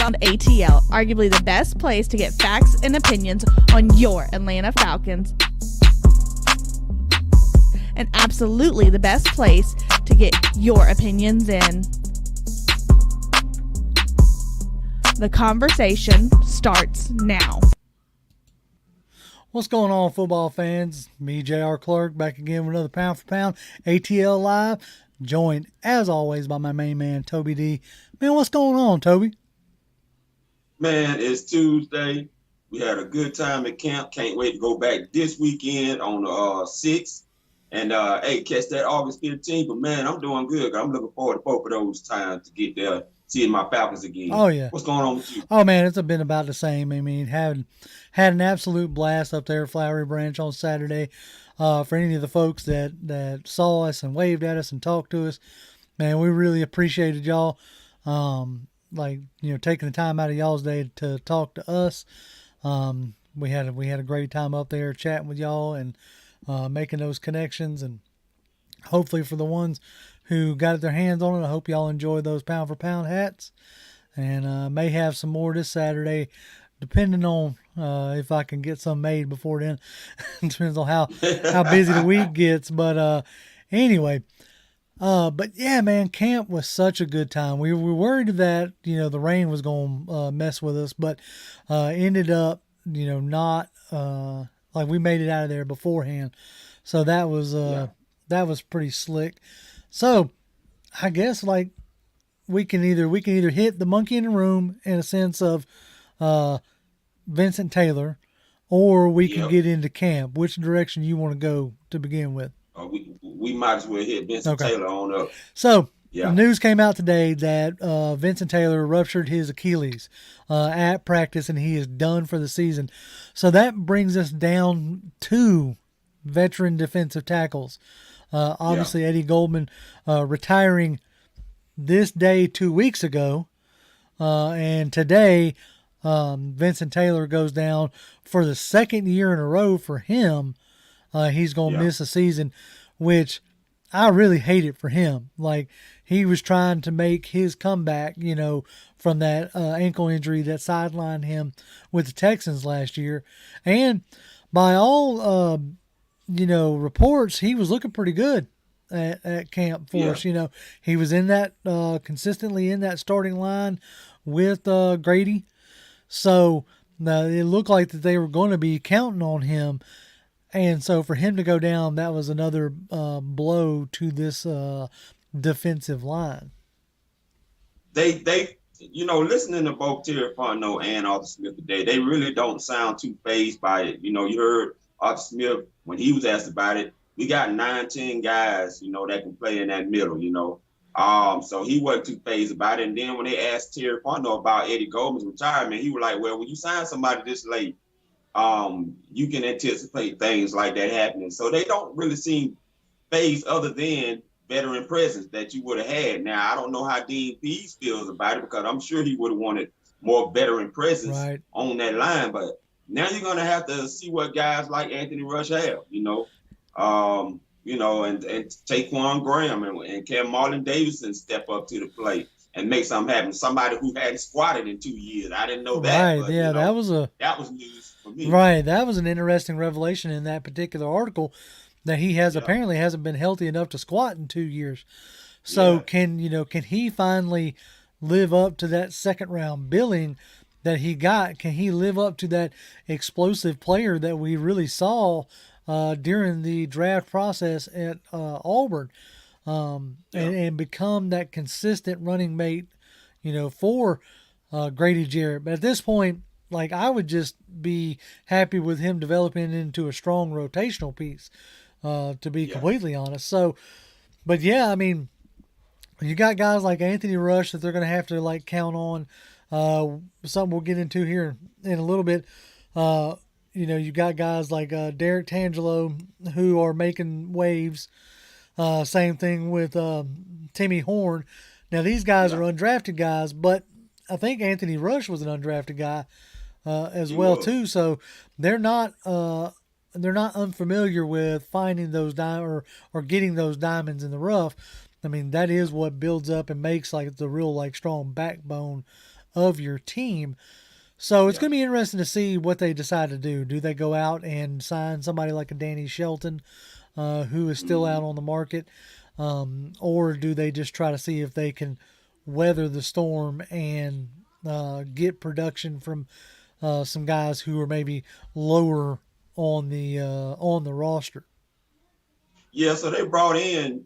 Around ATL, arguably the best place to get facts and opinions on your Atlanta Falcons. And absolutely the best place to get your opinions in. The conversation starts now. What's going on, football fans? Me, J.R. Clark, back again with another Pound for Pound ATL Live, joined, as always, by my main man, Toby D. Man, what's going on, Toby? Man, it's Tuesday. We had a good time at camp. Can't wait to go back this weekend on the 6th. And, hey, catch that August 15th. But, man, I'm doing good. I'm looking forward to both of those times to get there, seeing my Falcons again. Oh, yeah. What's going on with you? Oh, man, it's been about the same. I mean, had an absolute blast up there at Flowery Branch on Saturday. For any of the folks that saw us and waved at us and talked to us, man, we really appreciated y'all. Taking the time out of y'all's day to talk to us. We had a great time up there chatting with y'all and making those connections, and hopefully for the ones who got their hands on it, I hope y'all enjoy those pound for pound hats, and may have some more this Saturday, depending on if I can get some made before then. Depends on how busy the week gets, but anyway. But yeah, man, camp was such a good time. We were worried that, the rain was going to mess with us, but ended up, not, we made it out of there beforehand. So that was pretty slick. So I guess we can either hit the monkey in the room in a sense of Vincent Taylor, or we can get into camp. Which direction you want to go to begin with? We might as well hit Vincent Taylor on up. So, the news came out today that Vincent Taylor ruptured his Achilles at practice, and he is done for the season. So that brings us down to veteran defensive tackles. Obviously, Eddie Goldman retiring this day 2 weeks ago, and today Vincent Taylor goes down for the second year in a row for him. He's going to miss a season, which I really hate it for him. He was trying to make his comeback, from that ankle injury that sidelined him with the Texans last year. And by all, reports, he was looking pretty good at camp for us. He was in that, consistently in that starting line with Grady. So it looked like that they were going to be counting on him. And so for him to go down, that was another blow to this defensive line. They listening to both Terry Fontenot and Arthur Smith today, they really don't sound too fazed by it. You heard Arthur Smith when he was asked about it. We got 10 guys, that can play in that middle, So he wasn't too fazed about it. And then when they asked Terry Fontenot about Eddie Goldman's retirement, he was like, well, when you sign somebody this late, you can anticipate things like that happening. So they don't really seem phased other than veteran presence that you would have had. Now, I don't know how Dean Pease feels about it, because I'm sure he would have wanted more veteran presence on that line. But now you're going to have to see what guys like Anthony Rush have, and Taquan Graham and Cam Marlon Davidson step up to the plate and make something happen. Somebody who hadn't squatted in 2 years. I didn't know that. Right, but, that was news for me. Right, that was an interesting revelation in that particular article, that he apparently hasn't been healthy enough to squat in 2 years. So can he finally live up to that second round billing that he got? Can he live up to that explosive player that we really saw during the draft process at Auburn? And become that consistent running mate, for Grady Jarrett. But at this point, I would just be happy with him developing into a strong rotational piece, to be completely honest. So, but I mean, you got guys like Anthony Rush that they're going to have to count on. Something we'll get into here in a little bit. You got guys like Derek Tangelo who are making waves. Same thing with Timmy Horn. Now these guys are undrafted guys, but I think Anthony Rush was an undrafted guy as well too. So they're not unfamiliar with finding those or getting those diamonds in the rough. I mean, that is what builds up and makes the real strong backbone of your team. So it's going to be interesting to see what they decide to do. Do they go out and sign somebody like a Danny Shelton, who is still out on the market, or do they just try to see if they can weather the storm and get production from some guys who are maybe lower on the roster? Yeah, so they brought in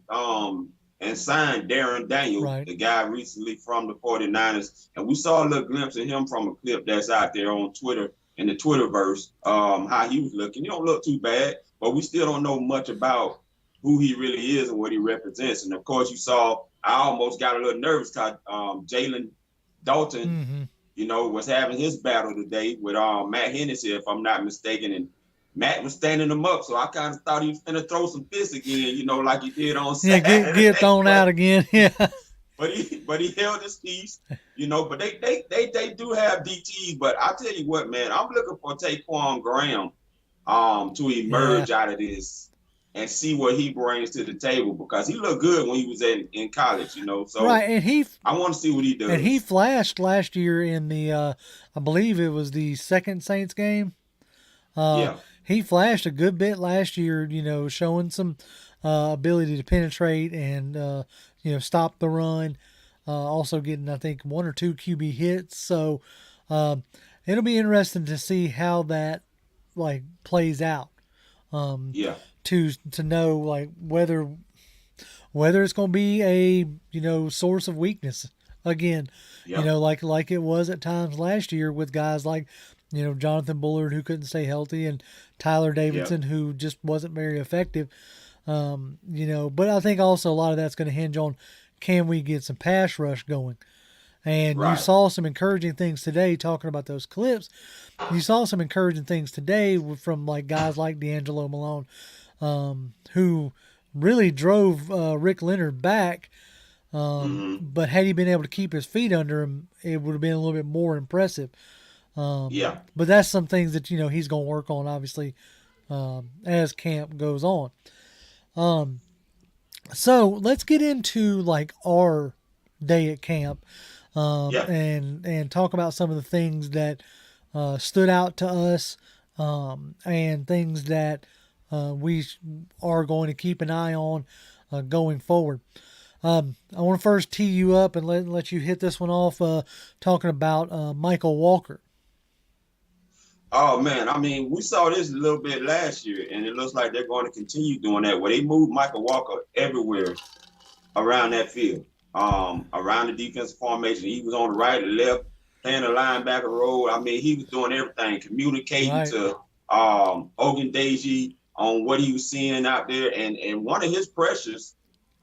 and signed Darren Daniels, right. the guy recently from the 49ers. And we saw a little glimpse of him from a clip that's out there on Twitter, in the Twitterverse, how he was looking. He don't look too bad, but we still don't know much about who he really is and what he represents. And, of course, you saw I almost got a little nervous because Jalen Dalton, was having his battle today with Matt Hennessy, if I'm not mistaken. And Matt was standing him up, so I kind of thought he was going to throw some fists again, like he did on Saturday. Yeah, get thrown out again, yeah. But he held his peace, But they do have DTs. But I tell you what, man, I'm looking for Taquan Graham to emerge out of this and see what he brings to the table, because he looked good when he was in college, So right, and I want to see what he does. And he flashed last year in the I believe it was the second Saints game. He flashed a good bit last year, showing some ability to penetrate and, stop the run. Also getting, I think, 1 or 2 QB hits. So it'll be interesting to see how that, plays out. To know, whether it's going to be a, source of weakness again, like it was at times last year with guys like, Jonathan Bullard, who couldn't stay healthy, and Tyler Davidson, who just wasn't very effective. But I think also a lot of that's going to hinge on, can we get some pass rush going? And you saw some encouraging things today, talking about those clips. You saw some encouraging things today from guys like D'Angelo Malone, who really drove Rick Leonard back. But had he been able to keep his feet under him, it would have been a little bit more impressive. But that's some things that, he's going to work on, obviously, as camp goes on. So let's get into our day at camp, and talk about some of the things that stood out to us, and things that we are going to keep an eye on going forward. I want to first tee you up and let you hit this one off, talking about Mykal Walker. Oh, man, we saw this a little bit last year, and it looks like they're going to continue doing that, where they moved Mykal Walker everywhere around that field, around the defensive formation. He was on the right and left, playing the linebacker role. He was doing everything, communicating to Ogundeji on what he was seeing out there. And one of his pressures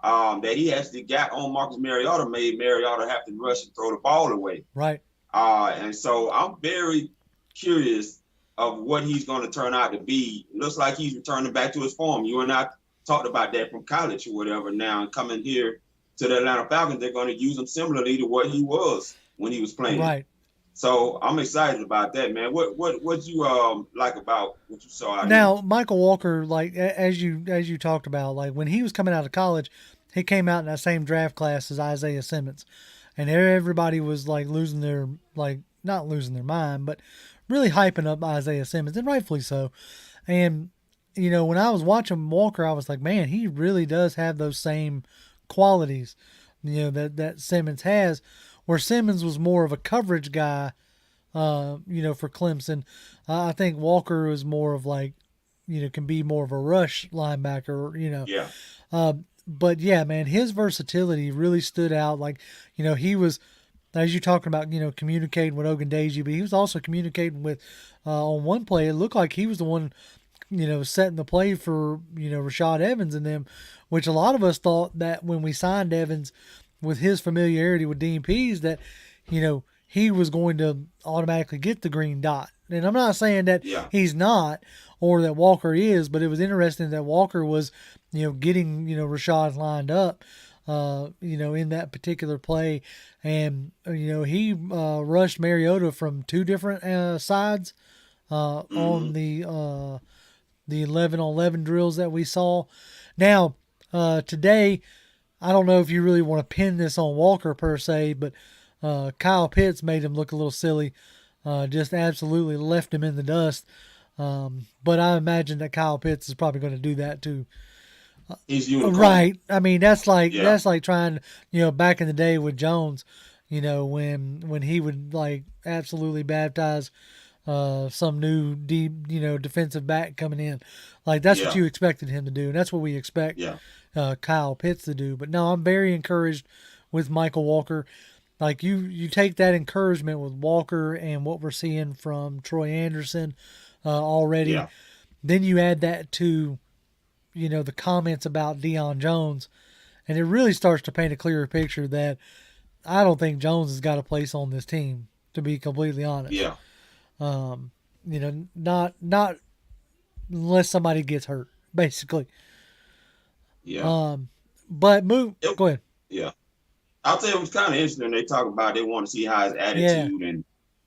that he actually got on Marcus Mariota made Mariota have to rush and throw the ball away. Right. And so I'm very curious of what he's going to turn out to be. It looks like he's returning back to his form. You and I talked about that from college or whatever. Now, and coming here to the Atlanta Falcons, they're going to use him similarly to what he was when he was playing. Right. So I'm excited about that, man. What you like about what you saw out now here? Mykal Walker, as you talked about, when he was coming out of college, he came out in that same draft class as Isaiah Simmons, and everybody was losing their not losing their mind, but really hyping up Isaiah Simmons, and rightfully so. And when I was watching Walker, I was like, man, he really does have those same qualities, that Simmons has, where Simmons was more of a coverage guy, for Clemson. I think Walker was more of can be more of a rush linebacker, Yeah. But yeah, man, his versatility really stood out. He was, as you talking about, communicating with Ogundeji, but he was also communicating with, on one play, it looked like he was the one, setting the play for, Rashad Evans and them, which a lot of us thought that when we signed Evans with his familiarity with DPs that, he was going to automatically get the green dot. And I'm not saying that he's not, or that Walker is, but it was interesting that Walker was, getting, Rashad lined up, in that particular play. And, he rushed Mariota from 2 different sides on the 11-on-11 drills that we saw. Now, today, I don't know if you really want to pin this on Walker per se, but Kyle Pitts made him look a little silly, just absolutely left him in the dust. But I imagine that Kyle Pitts is probably going to do that too. He's unicorn. Right. I mean, that's like Yeah. trying, back in the day with Jones, when he would like absolutely baptize some new deep, defensive back coming in. Like that's what Yeah. you expected him to do, and that's what we expect Yeah. Kyle Pitts to do. But no, I'm very encouraged with Mykal Walker. Like you take that encouragement with Walker and what we're seeing from Troy Anderson already. Yeah. Then you add that to, the comments about Deion Jones, and it really starts to paint a clearer picture that I don't think Jones has got a place on this team, to be completely honest. Yeah. Not unless somebody gets hurt, basically. Yeah. But go ahead. Yeah. I'll tell you, it was kind of interesting. They talk about they want to see how his attitude and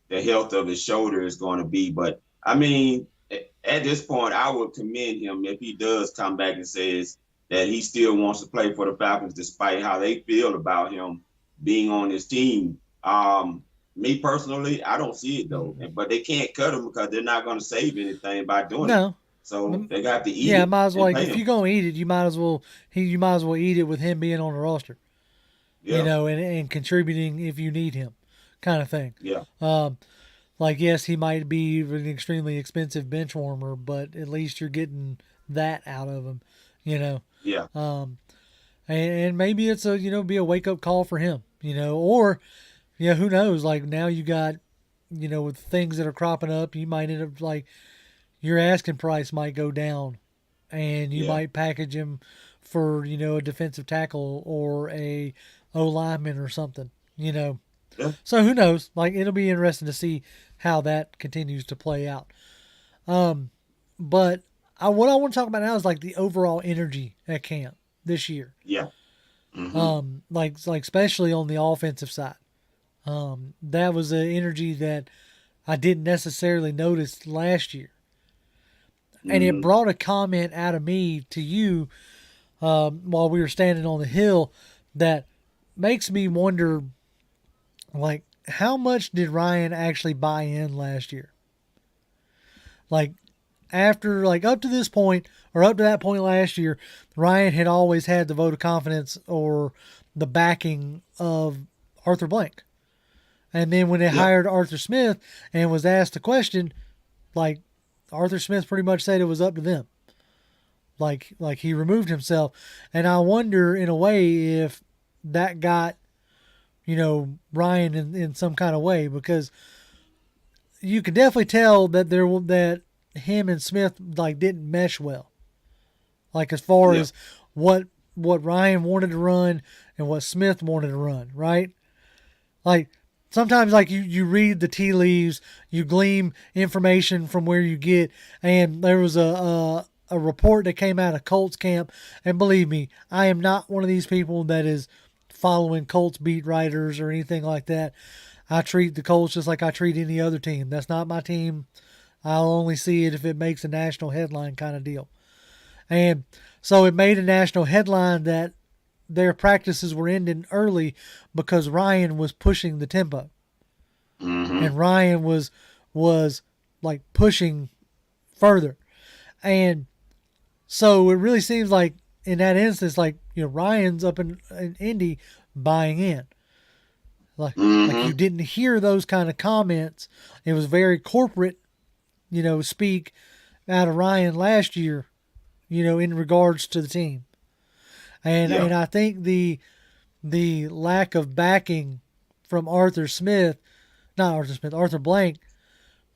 the health of his shoulder is going to be. But I mean, at this point, I would commend him if he does come back and says that he still wants to play for the Falcons despite how they feel about him being on this team. Me personally, I don't see it though. But they can't cut him because they're not going to save anything by doing it. So they got to eat it. Yeah, might as well. Like, if him. you're going to eat it, you might as well eat it with him being on the roster. Yeah. And contributing if you need him, kind of thing. Yeah. Like, yes, he might be an extremely expensive bench warmer, but at least you're getting that out of him, Yeah. And maybe it's be a wake up call for him, or, who knows? Like now you got, with things that are cropping up, you might end up like your asking price might go down, and you might package him for a defensive tackle or a O lineman or something, Yeah. So who knows? Like it'll be interesting to see how that continues to play out. But what I want to talk about now is like the overall energy at camp this year. Yeah. Mm-hmm. Like especially on the offensive side. That was an energy that I didn't necessarily notice last year. And it brought a comment out of me to you while we were standing on the hill that makes me wonder, like, how much did Ryan actually buy in last year? Like, after, like, up to this point, or up to that point last year, Ryan had always had the vote of confidence or the backing of Arthur Blank. And then when they hired Arthur Smith and was asked a question, like, Arthur Smith pretty much said it was up to them. Like he removed himself. And I wonder, in a way, if that got, Ryan in some kind of way, because you could definitely tell that that him and Smith like didn't mesh well. Like as far as what Ryan wanted to run and what Smith wanted to run, right? Like sometimes like you read the tea leaves, you glean information from where you get, and there was a report that came out of Colts camp, and believe me, I am not one of these people that is following Colts beat writers or anything like that. I treat the Colts just like I treat any other team. That's not my team. I'll only see it if it makes a national headline kind of deal. And so it made a national headline that their practices were ending early because Ryan was pushing the tempo. Mm-hmm. And Ryan was like pushing further. And so it really seems like in that instance, like, Ryan's up in Indy buying in. Like you didn't hear those kind of comments. It was very corporate, speak out of Ryan last year, in regards to the team. And I think the lack of backing from Arthur Blank,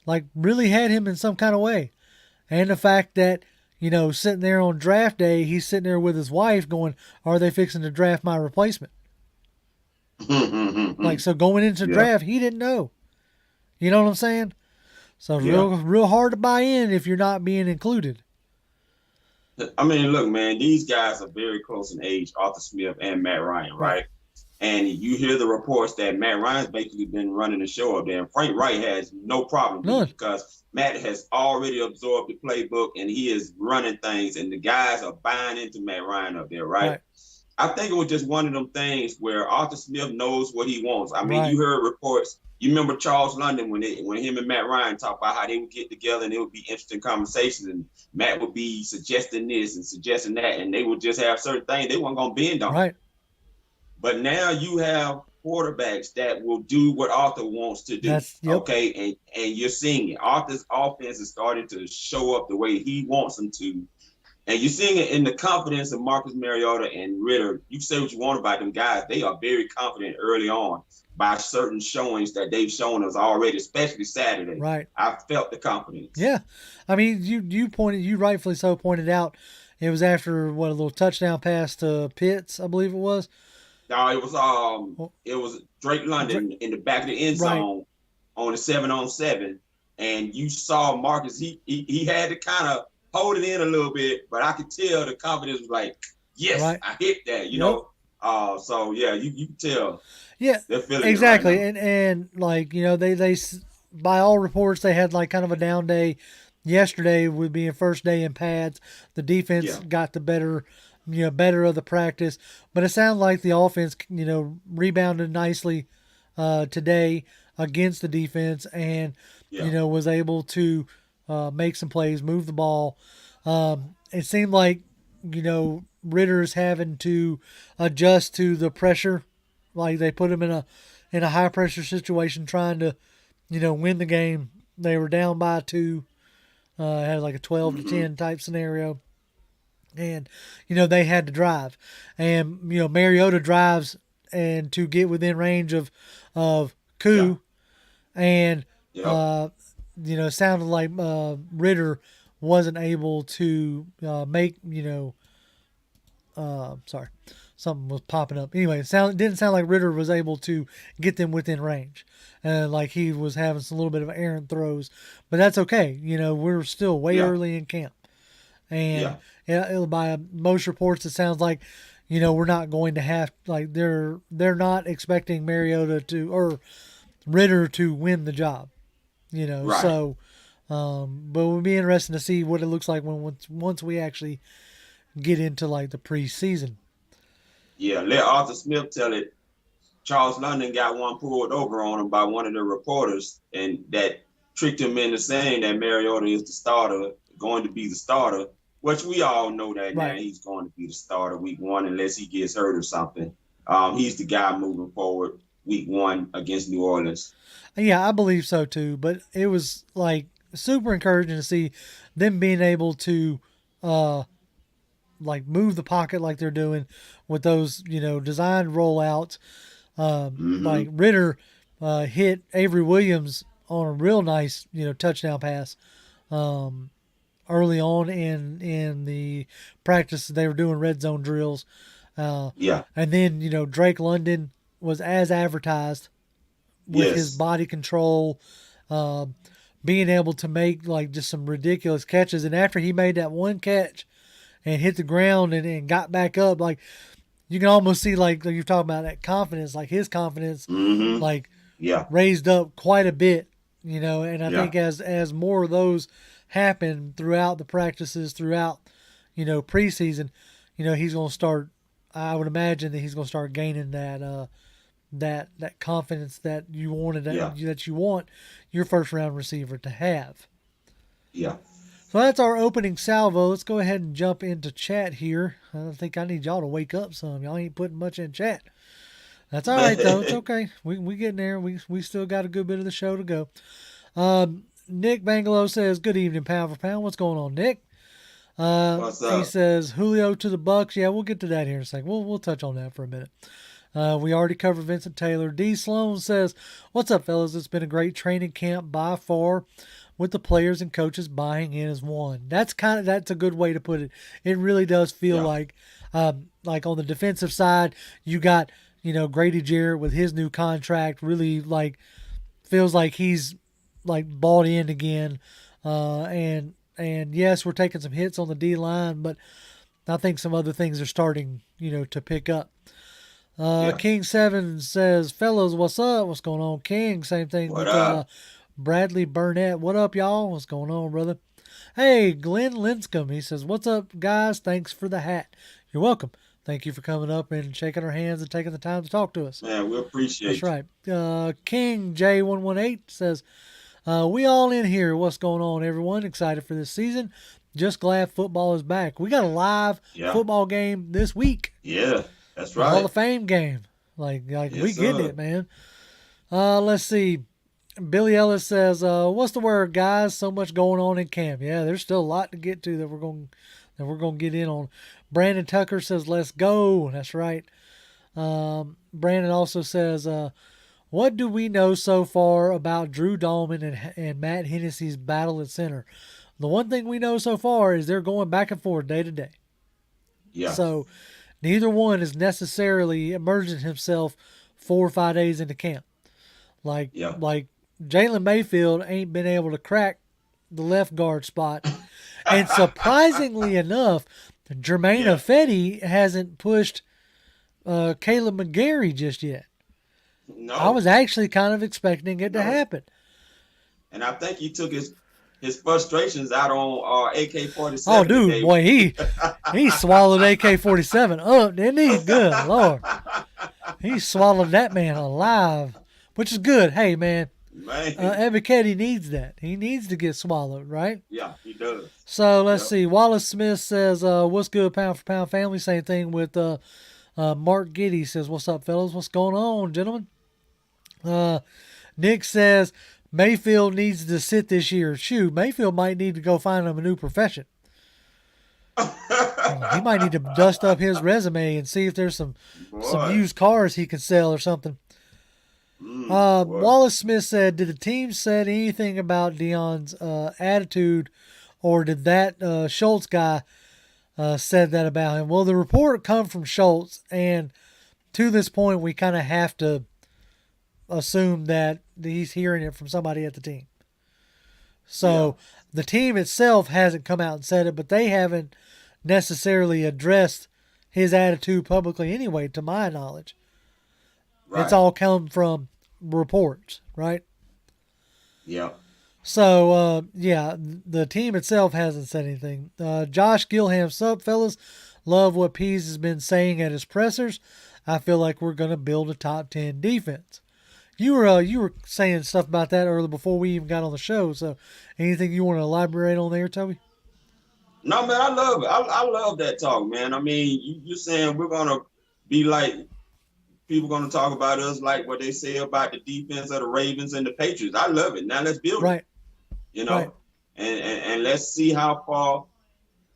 like really had him in some kind of way. And the fact that, sitting there on draft day, he's sitting there with his wife going, are they fixing to draft my replacement? Like, so going into the draft, he didn't know. You know what I'm saying? So real hard to buy in if you're not being included. I mean, look, man, these guys are very close in age, Arthur Smith and Matt Ryan, right? And you hear the reports that Matt Ryan's basically been running the show up there. And Frank Wright has no problem with it because Matt has already absorbed the playbook and he is running things, and the guys are buying into Matt Ryan up there, right? I think it was just one of them things where Arthur Smith knows what he wants. I mean, Right. you heard reports. You remember Charles London when him and Matt Ryan talked about how they would get together and it would be interesting conversations, and Matt would be suggesting this and suggesting that, and they would just have certain things they weren't going to bend on. Right. But now you have quarterbacks that will do what Arthur wants to do. Yep. Okay, and you're seeing it. Arthur's offense is starting to show up the way he wants them to. And you're seeing it in the confidence of Marcus Mariota and Ridder. You say what you want about them guys. They are very confident early on by certain showings that they've shown us already, especially Saturday. Right. I felt the confidence. Yeah. I mean, you rightfully so pointed out it was after a little touchdown pass to Pitts, I believe it was. No, it was Drake London in the back of the end zone on the 7-on-7. And you saw Marcus, he had to kind of hold it in a little bit, but I could tell the confidence was like, yes, I hit that, you know. So yeah, you can tell. Yeah, they're feeling exactly. It right now. And like, you know, they by all reports they had like kind of a down day yesterday with being first day in pads. The defense got the better of the practice, but it sounded like the offense, you know, rebounded nicely today against the defense and you know, was able to make some plays, move the ball. It seemed like, you know, Ridder's having to adjust to the pressure. Like they put him in a high pressure situation trying to, you know, win the game. They were down by 2, had like a 12-10 type scenario. And, you know, they had to drive. And, you know, Mariota drives and to get within range of Koo. And, you know, it sounded like Ridder wasn't able to make, you know, sorry, something was popping up. Anyway, it didn't sound like Ridder was able to get them within range. Like he was having some little bit of errant throws. But that's okay. You know, we're still way early in camp. And by most reports, it sounds like, you know, we're not going to have, like, they're not expecting Mariota or Ridder to win the job, you know. Right. So, but it would be interesting to see what it looks like once we actually get into like the preseason. Yeah, let Arthur Smith tell it. Charles London got one pulled over on him by one of the reporters, and that tricked him into saying that Mariota is the starter, going to be the starter, which we all know that now he's going to be the starter week 1 unless he gets hurt or something. He's the guy moving forward week 1 against New Orleans. Yeah, I believe so too. But it was like super encouraging to see them being able to like move the pocket like they're doing with those, you know, designed rollouts. Like Ridder hit Avery Williams on a real nice, you know, touchdown pass early on in the practice. They were doing red zone drills. And then, you know, Drake London was as advertised with his body control, being able to make like just some ridiculous catches. And after he made that one catch and hit the ground and got back up, like you can almost see like you're talking about that confidence, like his confidence, raised up quite a bit, you know. And I think as more of those happen throughout the practices, throughout, you know, preseason, you know, he's going to start, I would imagine that he's going to start gaining that, that confidence that you wanted, that you want your first round receiver to have. Yeah. So that's our opening salvo. Let's go ahead and jump into chat here. I think I need y'all to wake up some. Y'all ain't putting much in chat. That's all right though. It's okay. We getting there. We still got a good bit of the show to go. Nick Bangalow says, "Good evening, pound for pound." What's going on, Nick? What's up? He says Julio to the Bucks. Yeah, we'll get to that here in a second. We'll touch on that for a minute. We already covered Vincent Taylor. D. Sloan says, "What's up, fellas? It's been a great training camp by far, with the players and coaches buying in as one." That's a good way to put it. It really does feel like on the defensive side, you got, you know, Grady Jarrett with his new contract. Really like feels like he's like bought in again. And yes, we're taking some hits on the D line, but I think some other things are starting, you know, to pick up. King 7 says, "Fellas, what's up? What's going on, King?" Same thing with Bradley Burnett. What up, y'all? What's going on, brother? Hey, Glenn Linscomb. He says, "What's up, guys? Thanks for the hat." You're welcome. Thank you for coming up and shaking our hands and taking the time to talk to us. Man, we appreciate That's right. King J118 says, we all in here. What's going on, everyone? Excited for this season. Just glad football is back. We got a live football game this week. Yeah, that's right. Hall of Fame game. Like yes, we getting it, man. Let's see. Billy Ellis says, what's the word, guys? So much going on in camp. Yeah, there's still a lot to get to that we're going to get in on. Brandon Tucker says, let's go. That's right. Brandon also says, what do we know so far about Drew Dahlman and Matt Hennessy's battle at center? The one thing we know so far is they're going back and forth day to day. Yeah. So neither one is necessarily immersing himself 4 or 5 days into camp. Like Jalen Mayfield ain't been able to crack the left guard spot. And surprisingly enough, Jermaine Ifedi hasn't pushed Caleb McGarry just yet. No. I was actually kind of expecting it to happen. And I think he took his frustrations out on AK-47. Oh, dude, today. Boy, he swallowed AK-47 up, didn't he? Good Lord. He swallowed that man alive, which is good. Hey, man. Ebiketie needs that. He needs to get swallowed, right? Yeah, he does. So let's see. Wallace Smith says, what's good, pound for pound family? Same thing with Mark Giddy says, what's up, fellas? What's going on, gentlemen? Nick says, Mayfield needs to sit this year. Shoot, Mayfield might need to go find him a new profession. He might need to dust up his resume and see if there's some used cars he can sell or something. Wallace Smith said, did the team said anything about Deion's attitude, or did that Schultz guy said that about him? Well, the report come from Schultz, and to this point, we kind of have to assume that he's hearing it from somebody at the team. So the team itself hasn't come out and said it, but they haven't necessarily addressed his attitude publicly anyway, to my knowledge. Right. It's all come from reports, right? Yeah. So, the team itself hasn't said anything. Josh Gilham, sup, fellas? Love what Pease has been saying at his pressers. I feel like we're going to build a top 10 defense. You were saying stuff about that earlier before we even got on the show. So, anything you want to elaborate on there, Toby? No, man, I love it. I love that talk, man. I mean, you're saying we're going to be like, people going to talk about us like what they say about the defense of the Ravens and the Patriots. I love it. Now let's build it. You know, right. and let's see how far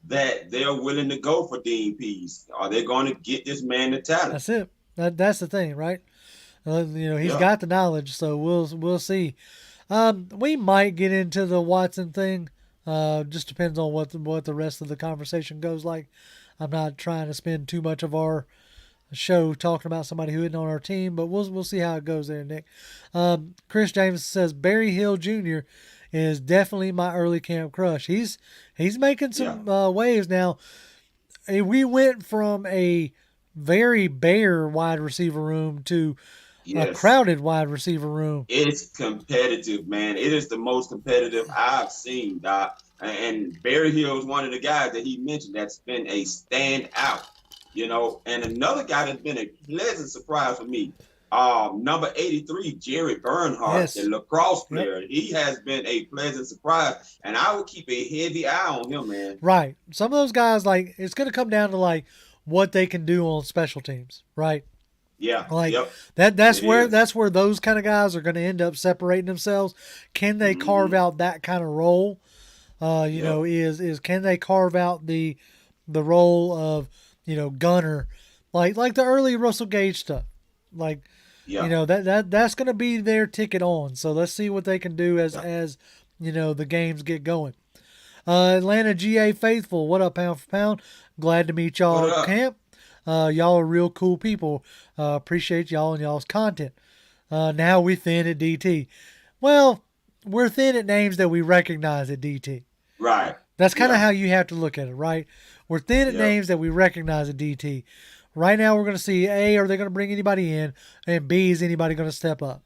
that they're willing to go for Dean Pease. Are they going to get this man the talent? That's it. That's the thing, right? He's got the knowledge, so we'll see. We might get into the Watson thing. Just depends on what the rest of the conversation goes like. I'm not trying to spend too much of our show talking about somebody who isn't on our team, but we'll see how it goes there, Nick. Chris James says Barry Hill Jr. is definitely my early camp crush. He's making some waves now. We went from a very bare wide receiver room to a crowded wide receiver room. It's competitive, man. It is the most competitive I've seen, Doc. And Barry Hill is one of the guys that he mentioned that's been a standout. And another guy that's been a pleasant surprise for me, number 83, Jerry Bernhardt, the lacrosse player. Yep. He has been a pleasant surprise, and I will keep a heavy eye on him, man. Right. Some of those guys, it's going to come down to, what they can do on special teams, right? Yeah. That's where those kind of guys are going to end up separating themselves. Can they carve out that kind of role? Is can they carve out the role of gunner, like the early Russell Gage stuff, that's going to be their ticket on. So let's see what they can do as the games get going. Atlanta GA faithful, what up, pound for pound? Glad to meet y'all at camp. Y'all are real cool people. Appreciate y'all and y'all's content. Now we thin at DT. Well, we're thin at names that we recognize at DT. Right. That's kind of how you have to look at it, right? We're thin at names that we recognize at DT. Right now we're going to see, A, are they going to bring anybody in? And B, is anybody going to step up?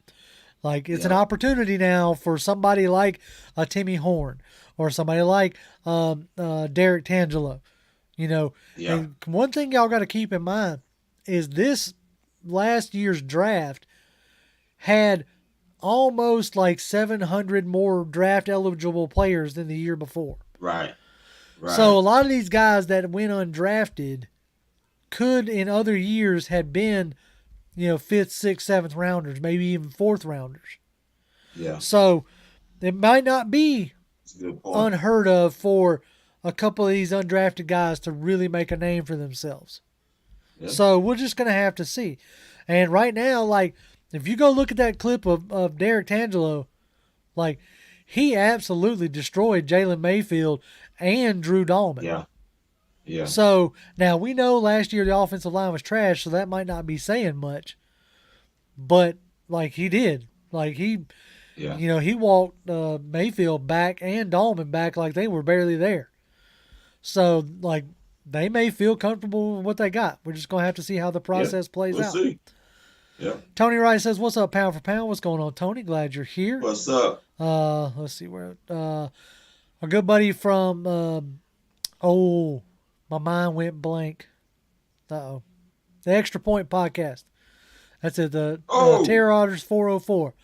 It's an opportunity now for somebody like a Timmy Horn or somebody like Derek Tangelo, You know, Yeah. and one thing y'all got to keep in mind is this last year's draft had almost like 700 more draft eligible players than the year before. Right. So a lot of these guys that went undrafted could in other years had been, you know, 5th, 6th, 7th rounders, maybe even 4th rounders. Yeah. So it might not be unheard of for a couple of these undrafted guys to really make a name for themselves. Yeah. So we're just going to have to see. And right now, like, if you go look at that clip of Derek Tangelo, like, he absolutely destroyed Jalen Mayfield and Drew Dahlman. Yeah. Yeah. So now we know last year the offensive line was trash, so that might not be saying much. But, like, he did. Like, he walked Mayfield back and Dahlman back like they were barely there. So, like, they may feel comfortable with what they got. We're just going to have to see how the process plays out. See. Yeah. Tony Wright says, "What's up, pound for pound? What's going on, Tony? Glad you're here." What's up? Let's see where. Our good buddy from. My mind went blank. The Extra Point Podcast. That's it. The Terror Otters 404.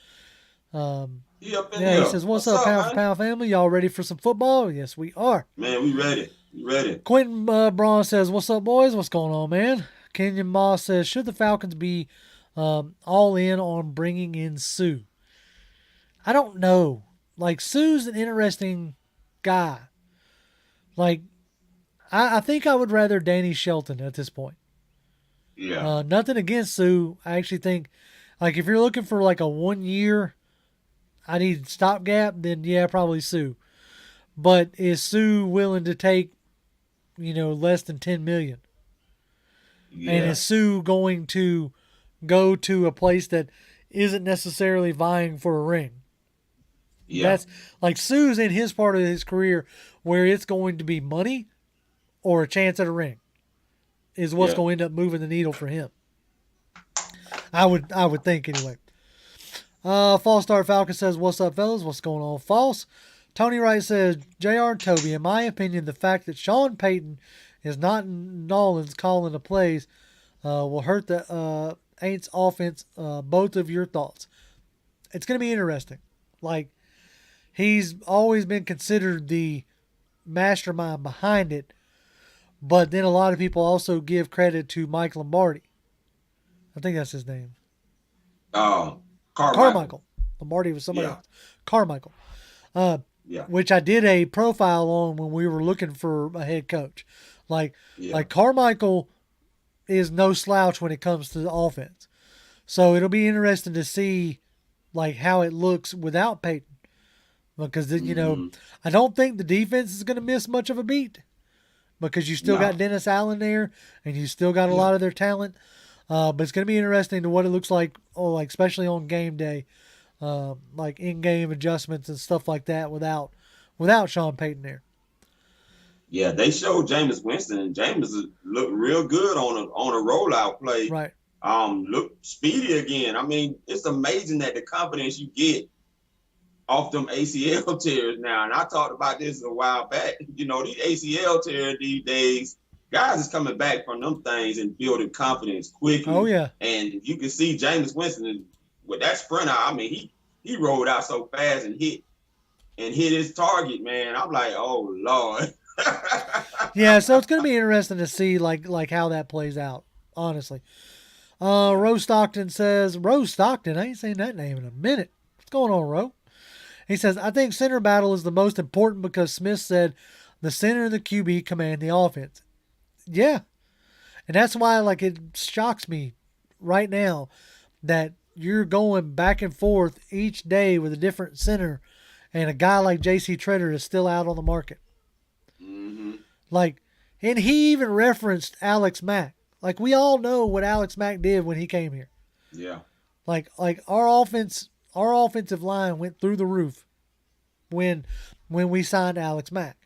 He says, "What's up, pound for pound family? Y'all ready for some football?" Yes, we are. Man, we ready. We ready. Quentin Braun says, "What's up, boys? What's going on, man?" Kenyon Moss says, "Should the Falcons be all in on bringing in Sue?" I don't know. Like, Sue's an interesting guy. Like, I think I would rather Danny Shelton at this point. Yeah. Nothing against Sue. I actually think, like, if you're looking for like a 1 year, I need stopgap, then yeah, probably Sue. But is Sue willing to take, less than $10 million? Yeah. And is Sue going to go to a place that isn't necessarily vying for a ring? Yeah. That's like Sue's in his part of his career where it's going to be money or a chance at a ring is what's going to end up moving the needle for him. I would think anyway. False Start Falcon says, "What's up, fellas? What's going on?" False. Tony Wright says, "JR and Toby, in my opinion, the fact that Sean Payton is not Nolan's calling the plays will hurt the Aints offense. Both of your thoughts." It's going to be interesting. Like, he's always been considered the mastermind behind it, but then a lot of people also give credit to Mike Lombardi. I think that's his name. Carmichael. Lombardi was somebody else. Carmichael. Which I did a profile on when we were looking for a head coach. Like Carmichael is no slouch when it comes to the offense. So it'll be interesting to see like how it looks without Peyton. Because, I don't think the defense is going to miss much of a beat. Because you still got Dennis Allen there, and you still got a lot of their talent. But it's going to be interesting to what it looks like, especially on game day, like in-game adjustments and stuff like that without Sean Payton there. Yeah, they showed Jameis Winston, and Jameis looked real good on a rollout play. Right. Looked speedy again. I mean, it's amazing that the confidence you get off them ACL tears now. And I talked about this a while back. These ACL tears these days, guys is coming back from them things and building confidence quickly. Oh, yeah. And you can see Jameis Winston with that sprint out. I mean, he rolled out so fast and hit his target, man. I'm like, oh, Lord. Yeah, so it's going to be interesting to see like how that plays out, honestly. Rose Stockton says, Rose Stockton, I ain't seen that name in a minute. What's going on, Ro? He says, "I think center battle is the most important because Smith said the center and the QB command the offense." Yeah. And that's why, it shocks me right now that you're going back and forth each day with a different center and a guy like J.C. Treader is still out on the market. Mm-hmm. And he even referenced Alex Mack. We all know what Alex Mack did when he came here. Yeah. Our offensive line went through the roof when we signed Alex Mack.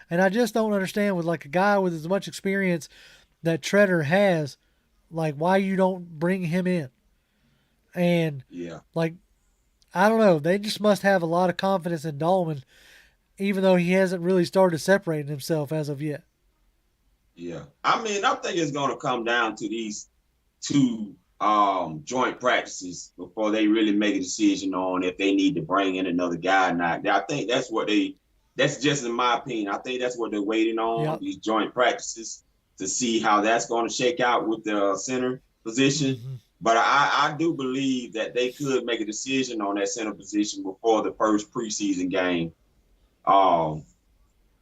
And I just don't understand with a guy with as much experience that Treader has, why you don't bring him in. And I don't know, they just must have a lot of confidence in Dahlman, even though he hasn't really started separating himself as of yet. Yeah. I mean, I think it's going to come down to these two joint practices before they really make a decision on if they need to bring in another guy or not. I think that's just in my opinion. I think that's what they're waiting on, Yep. these joint practices, to see how that's going to shake out with the center position. Mm-hmm. But I do believe that they could make a decision on that center position before the first preseason game.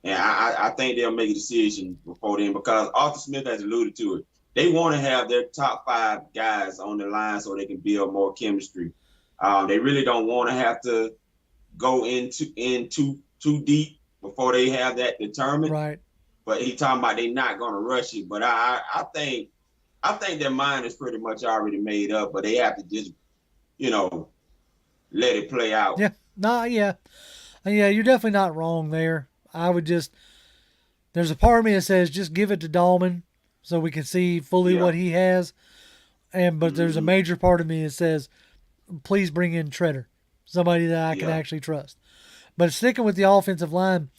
And I think they'll make a decision before then, because Arthur Smith has alluded to it. They want to have their top 5 guys on the line so they can build more chemistry. They really don't want to have to go in too deep before they have that determined. Right. But he talking about they not going to rush it. But I think their mind is pretty much already made up. But they have to just, let it play out. Yeah. Yeah. You're definitely not wrong there. I would there's a part of me that says just give it to Dahlman so we can see fully what he has. But there's a major part of me that says, please bring in Treader, somebody that I can actually trust. But sticking with the offensive line,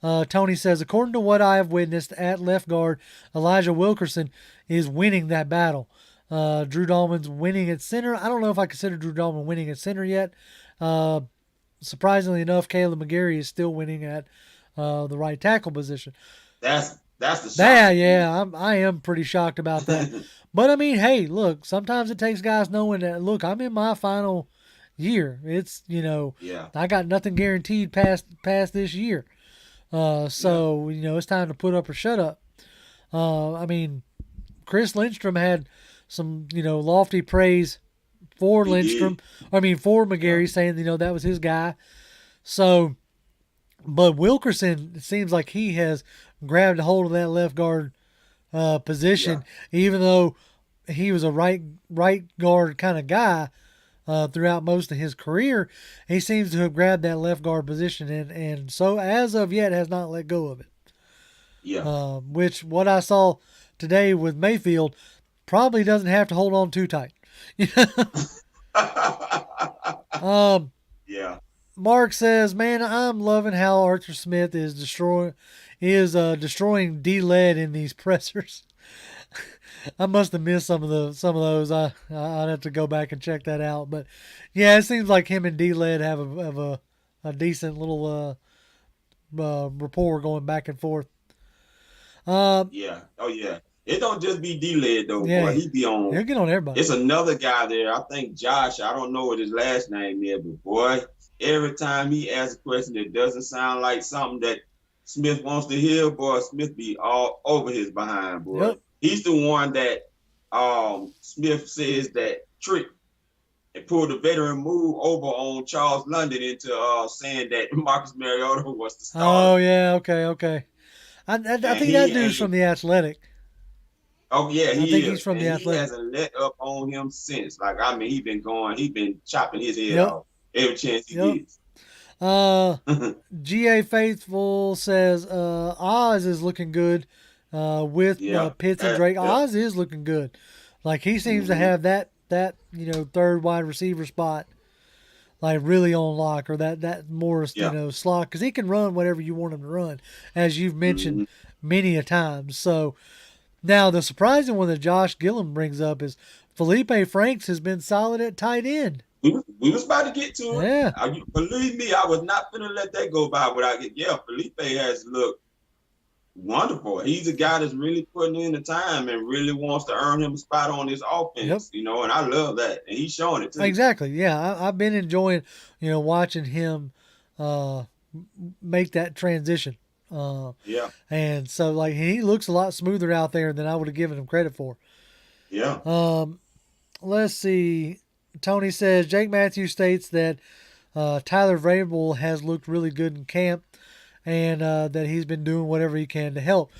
Tony says, according to what I have witnessed at left guard, Elijah Wilkerson is winning that battle. Drew Dahlman's winning at center. I don't know if I consider Drew Dahlman winning at center yet. Surprisingly enough, Caleb McGarry is still winning at the right tackle position. That's the shock. I am pretty shocked about that. But I mean, hey, look, sometimes it takes guys knowing that, look, I'm in my final year. It's, I got nothing guaranteed past this year. It's time to put up or shut up. I mean, Chris Lindstrom had some, lofty praise for Lindstrom. For McGarry, saying, that was his guy. So, but Wilkerson, it seems like he has grabbed a hold of that left guard position, even though he was a right guard kind of guy throughout most of his career. He seems to have grabbed that left guard position, and so as of yet has not let go of it. Yeah. Which what I saw today with Mayfield probably doesn't have to hold on too tight. Yeah. Mark says, "Man, I'm loving how Arthur Smith is destroying D-Led in these pressers." I must have missed some of those. I'd have to go back and check that out. But yeah, it seems like him and D-Led have a decent little rapport going back and forth. Yeah. Oh yeah. It don't just be D-Led though. Yeah, boy. He be on. He'll get on everybody. It's another guy there. I think Josh. I don't know what his last name is, but boy, every time he asks a question that doesn't sound like something that Smith wants to hear, boy, Smith be all over his behind, boy. Yep. He's the one that Smith says that trick and pulled the veteran move over on Charles London into saying that Marcus Mariota was the starter. Oh yeah, okay. I think that dude's from the Athletic. Oh yeah, I think he's from the Athletic. He hasn't let up on him since. Like, I mean, he been chopping his head off every chance he gets. GA Faithful says Oz is looking good with Pitts and Drake. Oz is looking good. Like, he seems to have that third wide receiver spot like really on lock, or that more slot, because he can run whatever you want him to run, as you've mentioned many a time. So now the surprising one that Josh Gillum brings up is Felipe Franks has been solid at tight end. We was about to get to it. Yeah. Believe me, I was not going to let that go by without it. Yeah, Felipe has looked wonderful. He's a guy that's really putting in the time and really wants to earn him a spot on his offense, and I love that. And he's showing it too. Exactly. Yeah, I've been enjoying, watching him make that transition. And so, like, he looks a lot smoother out there than I would have given him credit for. Yeah. Let's see. Tony says Jake Matthews states that Tyler Vrabel has looked really good in camp, and that he's been doing whatever he can to help.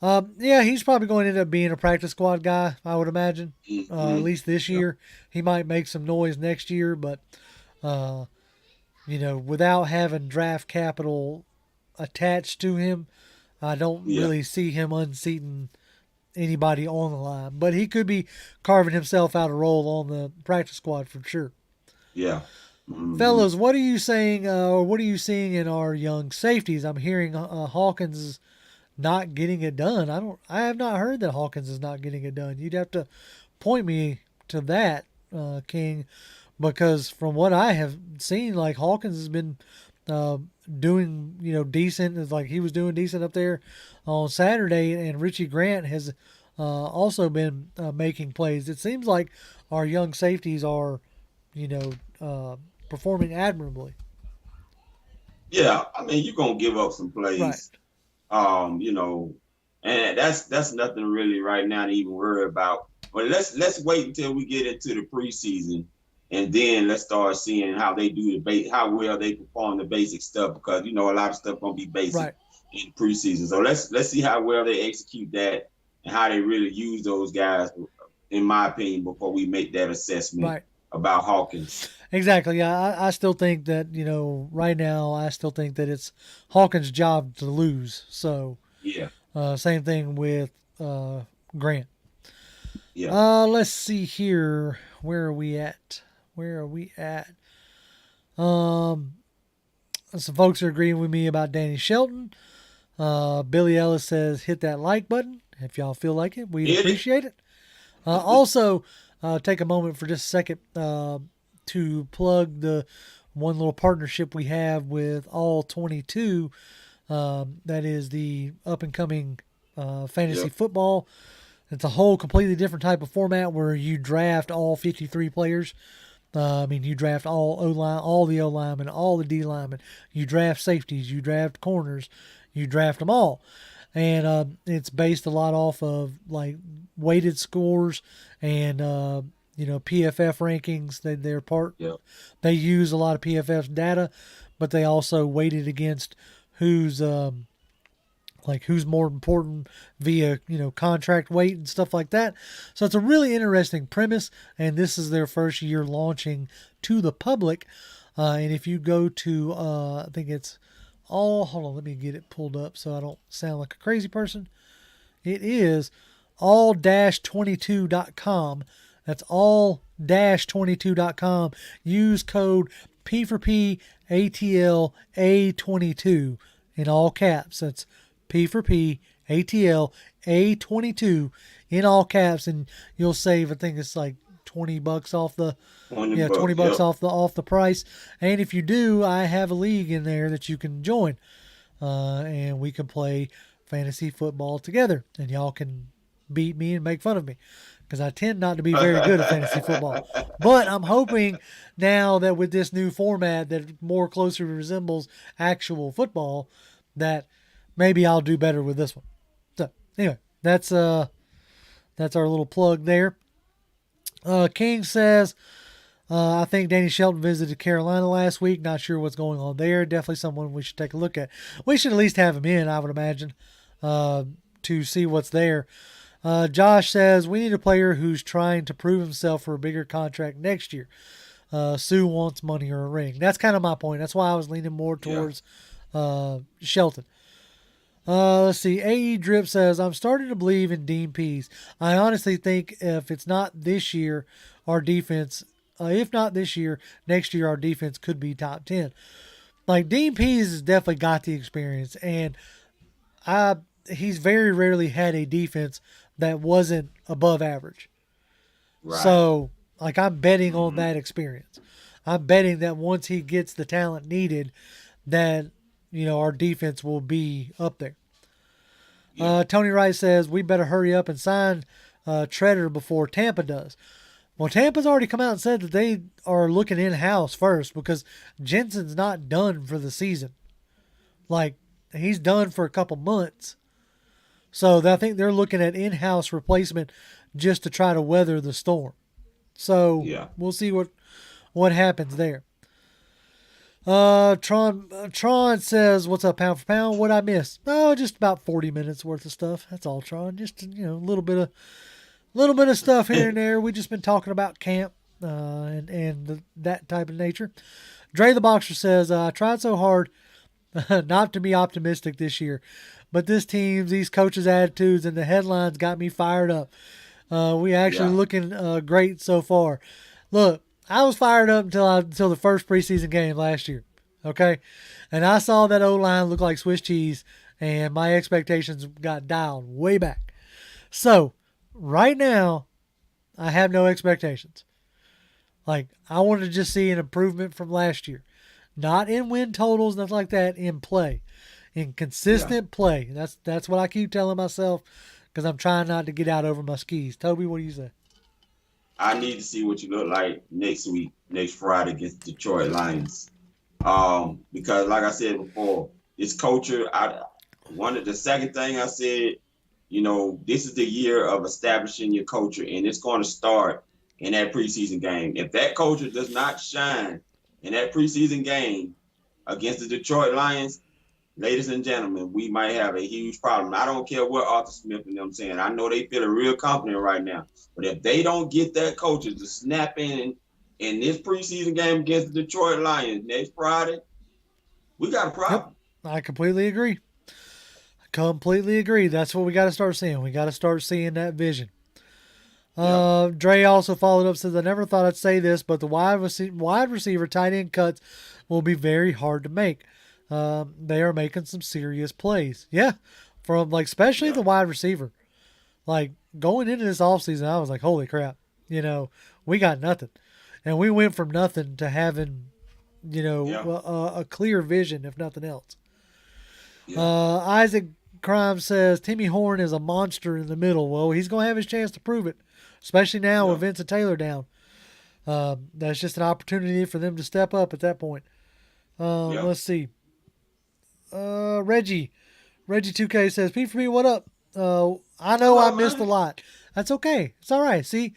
He's probably going to end up being a practice squad guy, I would imagine, at least this year. He might make some noise next year, but, without having draft capital attached to him, I don't really see him unseating anybody on the line. But he could be carving himself out a role on the practice squad for sure. Yeah. Fellas, what are you saying, or what are you seeing in our young safeties? I'm hearing Hawkins not getting it done. I have not heard that Hawkins is not getting it done. You'd have to point me to that, King, because from what I have seen, like Hawkins has been doing, decent. It's like he was doing decent up there on Saturday, and Richie Grant has also been making plays. It seems like our young safeties are, performing admirably. Yeah, I mean, you're gonna give up some plays, Right. And that's nothing really right now to even worry about. But let's wait until we get into the preseason, and then let's start seeing how they do how well they perform the basic stuff, because a lot of stuff gonna be basic Right. in preseason. So let's see how well they execute that and how they really use those guys, in my opinion, before we make that assessment Right. about Hawkins. Exactly. Yeah, I still think that, right now, I still think that it's Hawkins' job to lose. So, Yeah, same thing with Grant. yeah. Let's see here. Where are we at? Some folks are agreeing with me about Danny Shelton. Billy Ellis says, hit that like button if y'all feel like it. We'd appreciate it. Also, take a moment for just a second to plug the one little partnership we have with All 22. That is the up-and-coming fantasy football. It's a whole completely different type of format where you draft all 53 players. You draft all O-line, all the O-linemen, all the D-linemen. You draft safeties. You draft corners. You draft them all. And it's based a lot off of, like, weighted scores and, PFF rankings. They're part. Yep. They use a lot of PFF's data, but they also weight it against who's more important via, contract weight and stuff like that. So it's a really interesting premise, and this is their first year launching to the public. And if you go to, I think it's hold on, let me get it pulled up so I don't sound like a crazy person. It is all-22.com. That's all-22.com. Use code P4P ATL A22 in all caps. That's P for P, ATL, A22 in all caps, and you'll save, I think it's like $20 off the, $20 off the price. And if you do, I have a league in there that you can join, and we can play fantasy football together, and y'all can beat me and make fun of me, because I tend not to be very good at fantasy football. But I'm hoping now that with this new format that more closely resembles actual football, that maybe I'll do better with this one. So anyway, that's our little plug there. King says, I think Danny Shelton visited Carolina last week. Not sure what's going on there. Definitely someone we should take a look at. We should at least have him in, I would imagine, to see what's there. Josh says, we need a player who's trying to prove himself for a bigger contract next year. Sue wants money or a ring. That's kind of my point. That's why I was leaning more towards Shelton. Let's see. AE Drip says, I'm starting to believe in Dean Pease. I honestly think if it's not this year, our defense, if not this year, next year, our defense could be top 10. Like, Dean Pease has definitely got the experience, and he's very rarely had a defense that wasn't above average. Right. So, like, I'm betting on that experience. I'm betting that once he gets the talent needed, that, our defense will be up there. Yeah. Tony Wright says, we better hurry up and sign Treader before Tampa does. Well, Tampa's already come out and said that they are looking in-house first, because Jensen's not done for the season. Like, he's done for a couple months. So I think they're looking at in-house replacement just to try to weather the storm. So we'll see what happens there. Tron says, what's up, pound for pound? What'd I miss? Oh, just about 40 minutes worth of stuff. That's all, Tron. Just, a little bit of stuff here and there. We just been talking about camp, and that type of nature. Dre the Boxer says, I tried so hard not to be optimistic this year, but these coaches' attitudes and the headlines got me fired up. We actually looking great so far. Look, I was fired up until the first preseason game last year, okay? And I saw that O-line look like Swiss cheese, and my expectations got dialed way back. So right now, I have no expectations. Like, I want to just see an improvement from last year. Not in win totals, nothing like that, in play. In consistent play. That's what I keep telling myself because I'm trying not to get out over my skis. Toby, what do you say? I need to see what you look like next week, next Friday against the Detroit Lions. Because like I said before, this culture, the second thing I said, this is the year of establishing your culture, and it's going to start in that preseason game. If that culture does not shine in that preseason game against the Detroit Lions, ladies and gentlemen, we might have a huge problem. I don't care what Arthur Smith and them saying. I know they feeling real confident right now. But if they don't get that culture to snap in this preseason game against the Detroit Lions next Friday, we got a problem. Yep, I completely agree. That's what we got to start seeing. We got to start seeing that vision. Dre also followed up, says, I never thought I'd say this, but the wide receiver tight end cuts will be very hard to make. They are making some serious plays. Yeah, from especially the wide receiver. Like, going into this offseason, I was like, holy crap, we got nothing. And we went from nothing to having, a clear vision, if nothing else. Yeah. Isaac Crime says, Timmy Horn is a monster in the middle. Well, he's going to have his chance to prove it, especially now with Vincent Taylor down. That's just an opportunity for them to step up at that point. Let's see. Reggie 2K says, P for me, what up? I know I missed a lot. That's okay. It's all right. See,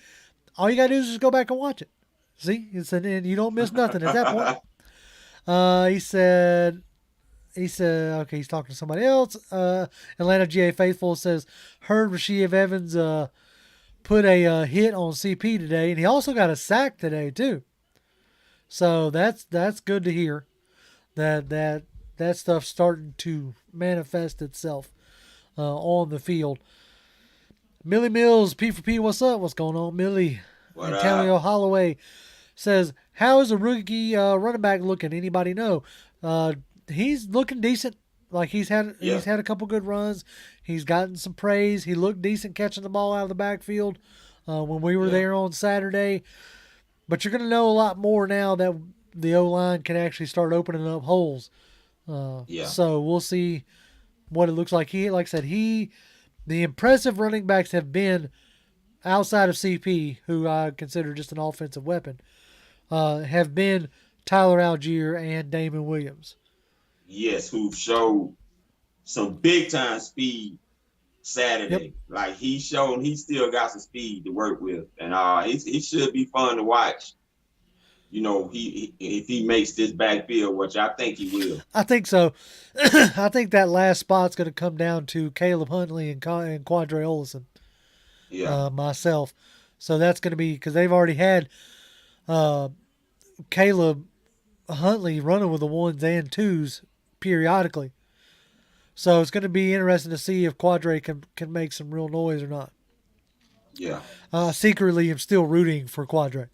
all you got to do is just go back and watch it. See, and you don't miss nothing at that point. He said, okay, he's talking to somebody else. Atlanta GA Faithful says, heard Rasheed Evans put a hit on CP today, and he also got a sack today too. So that's good to hear that stuff's starting to manifest itself on the field. Millie Mills, P for P, what's up? What's going on, Millie? Antonio Holloway says, how is a rookie running back looking? Anybody know? He's looking decent. Like, he's had a couple good runs. He's gotten some praise. He looked decent catching the ball out of the backfield when we were there on Saturday. But you're going to know a lot more now that the O-line can actually start opening up holes. So we'll see what it looks like. Like I said, the impressive running backs have been outside of CP, who I consider just an offensive weapon, have been Tyler Algier and Damon Williams. Yes, who showed some big time speed Saturday. Yep. Like, he still got some speed to work with, and he should be fun to watch. If he makes this backfield, which I think he will. I think so. I think that last spot's going to come down to Caleb Huntley and Quadre Olison. Yeah. Myself. So that's going to be, because they've already had Caleb Huntley running with the 1s and 2s periodically. So it's going to be interesting to see if Quadre can make some real noise or not. Yeah. Secretly, I'm still rooting for Quadre,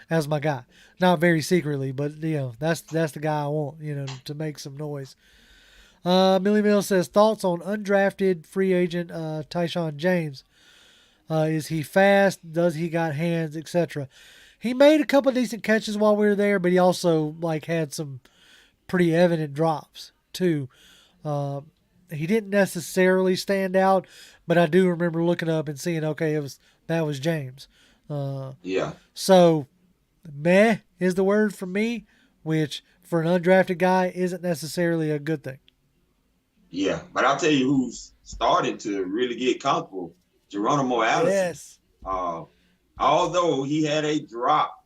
as my guy. Not very secretly, but, that's the guy I want, to make some noise. Millie Mills says, thoughts on undrafted free agent Tyshawn James. Is he fast? Does he got hands, etc.? He made a couple decent catches while we were there, but he also had some pretty evident drops too. He didn't necessarily stand out, but I do remember looking up and seeing, okay, that was James. So meh is the word for me, which for an undrafted guy isn't necessarily a good thing. Yeah, but I'll tell you who's starting to really get comfortable. Geronimo Allison. Yes. Although he had a drop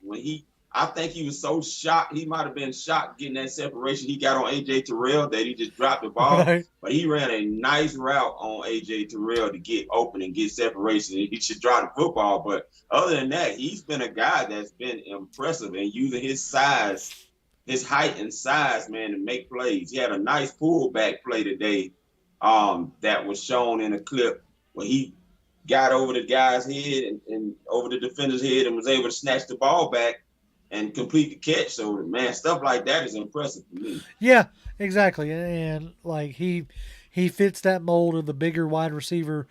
I think he was so shocked. He might have been shocked getting that separation he got on A.J. Terrell that he just dropped the ball. Right. But he ran a nice route on A.J. Terrell to get open and get separation. He should drop the football. But other than that, he's been a guy that's been impressive and using his size, his height and size, man, to make plays. He had a nice pullback play today that was shown in a clip where he got over the guy's head and over the defender's head and was able to snatch the ball back and complete the catch. So, man, stuff like that is impressive to me. Yeah, exactly. And he he fits that mold of the bigger wide receiver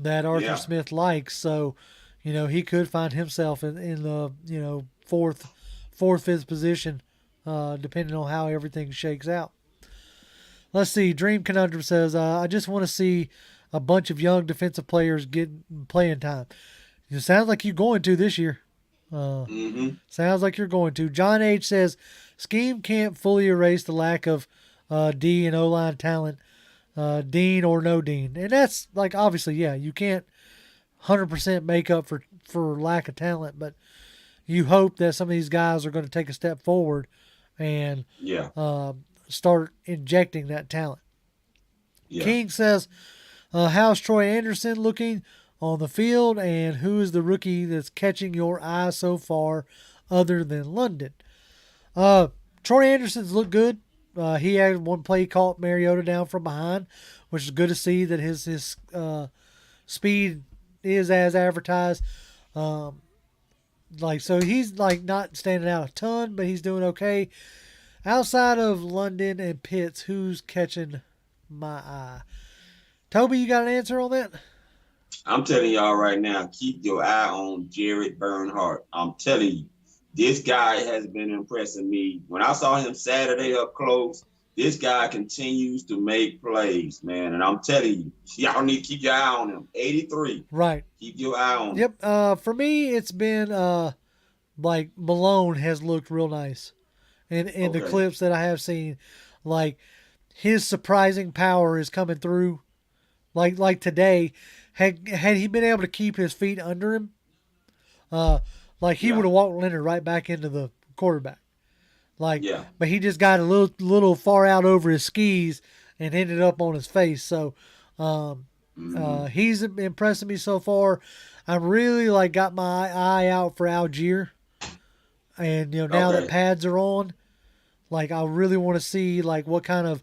that Arthur Yeah. Smith likes. So, he could find himself in the, fourth, fifth position, depending on how everything shakes out. Let's see. Dream Conundrum says, I just want to see a bunch of young defensive players get playing time. It sounds like you're going to this year. Sounds like you're going to. John H. says, scheme can't fully erase the lack of D and O-line talent, Dean or no Dean. And that's, like, obviously, yeah, you can't 100% make up for lack of talent, but you hope that some of these guys are going to take a step forward and start injecting that talent. Yeah. King says, how's Troy Anderson looking on the field, and who is the rookie that's catching your eye so far other than London? Troy Anderson's looked good. He had one play, caught Mariota down from behind, which is good to see that his speed is as advertised. So he's like not standing out a ton, but he's doing okay. Outside of London and Pitts, who's catching my eye? Toby, you got an answer on that? I'm telling y'all right now, keep your eye on Jared Bernhardt. I'm telling you, this guy has been impressing me. When I saw him Saturday up close, this guy continues to make plays, man. And I'm telling you, y'all need to keep your eye on him. 83. Right. Keep your eye on him. Yep. For me, it's been like Malone has looked real nice. In the clips that I have seen, like his surprising power is coming through. Like today, had he been able to keep his feet under him, like he would have walked Leonard right back into the quarterback. But he just got a little far out over his skis and ended up on his face. So he's impressing me so far. I'm really got my eye out for Algier. And now that pads are on, I really want to see what kind of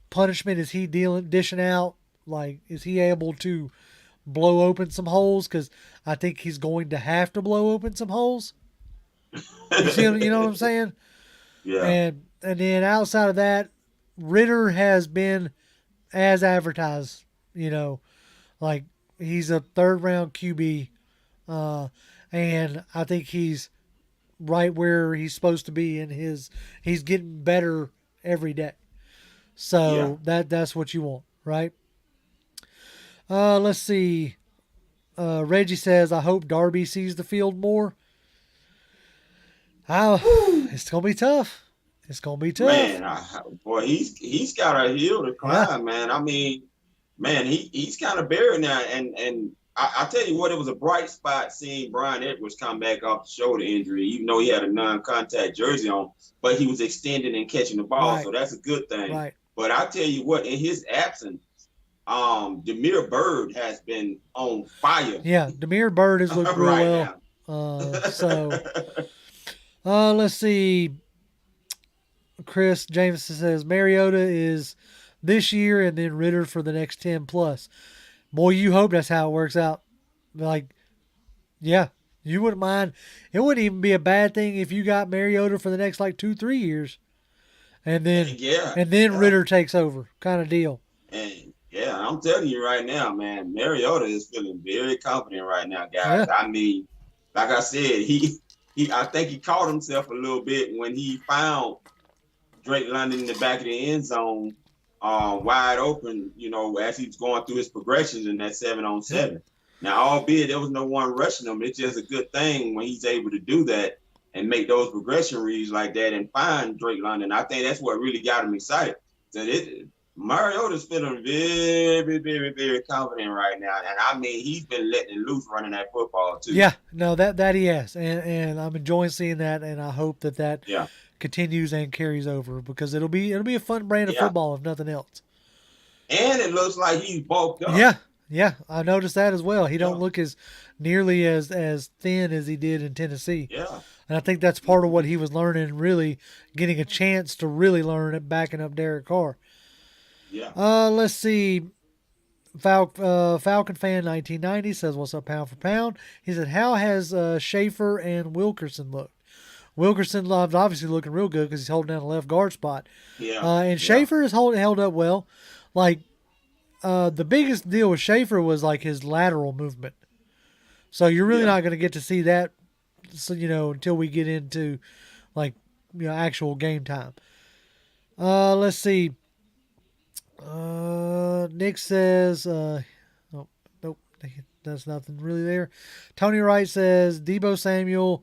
punishment is he dishing out. Is he able to blow open some holes? Because I think he's going to have to blow open some holes. You know what I'm saying? Yeah. And then outside of that, Ridder has been as advertised. He's a third-round QB, and I think he's right where he's supposed to be he's getting better every day. So that's what you want, right? Let's see. Reggie says, I hope Darby sees the field more. It's gonna be tough. It's gonna be tough. Man, he's got a hill to climb, man. I mean, man, he's kind of buried now, and I tell you what, it was a bright spot seeing Bryan Edwards come back off the shoulder injury, even though he had a non-contact jersey on, but he was extending and catching the ball, so that's a good thing. Right. But I tell you what, in his absence, Demir Bird has been on fire. Yeah, Demir Bird has looked real well. Let's see. Chris Jameson says Mariota is this year and then Ridder for the next 10 plus. Boy, you hope that's how it works out. You wouldn't mind. It wouldn't even be a bad thing if you got Mariota for the next 2-3 years, and then Ridder takes over, kind of deal. And I'm telling you right now, man, Mariota is feeling very confident right now, guys. Yeah. I mean, like I said, I think he caught himself a little bit when he found Drake London in the back of the end zone, wide open, as he was going through his progressions in that 7-on-7. Yeah. Now, albeit there was no one rushing him, it's just a good thing when he's able to do that and make those progression reads like that and find Drake London. I think that's what really got him excited. Mariota's feeling very, very, very confident right now. And I mean, he's been letting it loose running that football too. Yeah, no, that he has. And I'm enjoying seeing that, and I hope that continues and carries over, because it'll be a fun brand of football if nothing else. And it looks like he's bulked up. Yeah, I noticed that as well. He don't look as nearly as thin as he did in Tennessee. Yeah. And I think that's part of what he was learning, really getting a chance to really learn it, backing up Derek Carr. Yeah. Let's see. Falcon fan 1990 says, "What's up, pound for pound?" He said, "How has Schaefer and Wilkerson looked?" Wilkerson obviously looking real good because he's holding down the left guard spot. Yeah. And Schaefer is held up well. the biggest deal with Schaefer was like his lateral movement. So you're really not going to get to see that, so, until we get into like, actual game time. Let's see. Nick says, nope, that's nothing really there. Tony Wright says Deebo Samuel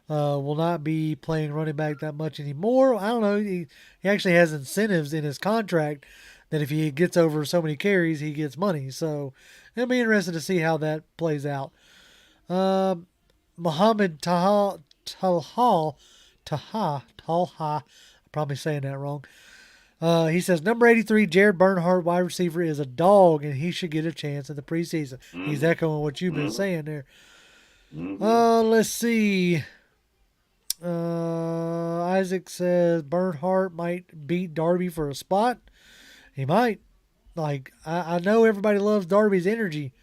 will not be playing running back that much anymore. I don't know. He actually has incentives in his contract that if he gets over so many carries, he gets money. So it'll be interesting to see how that plays out. Muhammad Talha, I'm probably saying that wrong. He says, number 83, Jared Bernhardt, wide receiver, is a dog, and he should get a chance in the preseason. He's echoing what you've been saying there. Let's see. Isaac says Bernhardt might beat Darby for a spot. He might. Like, I know everybody loves Darby's energy,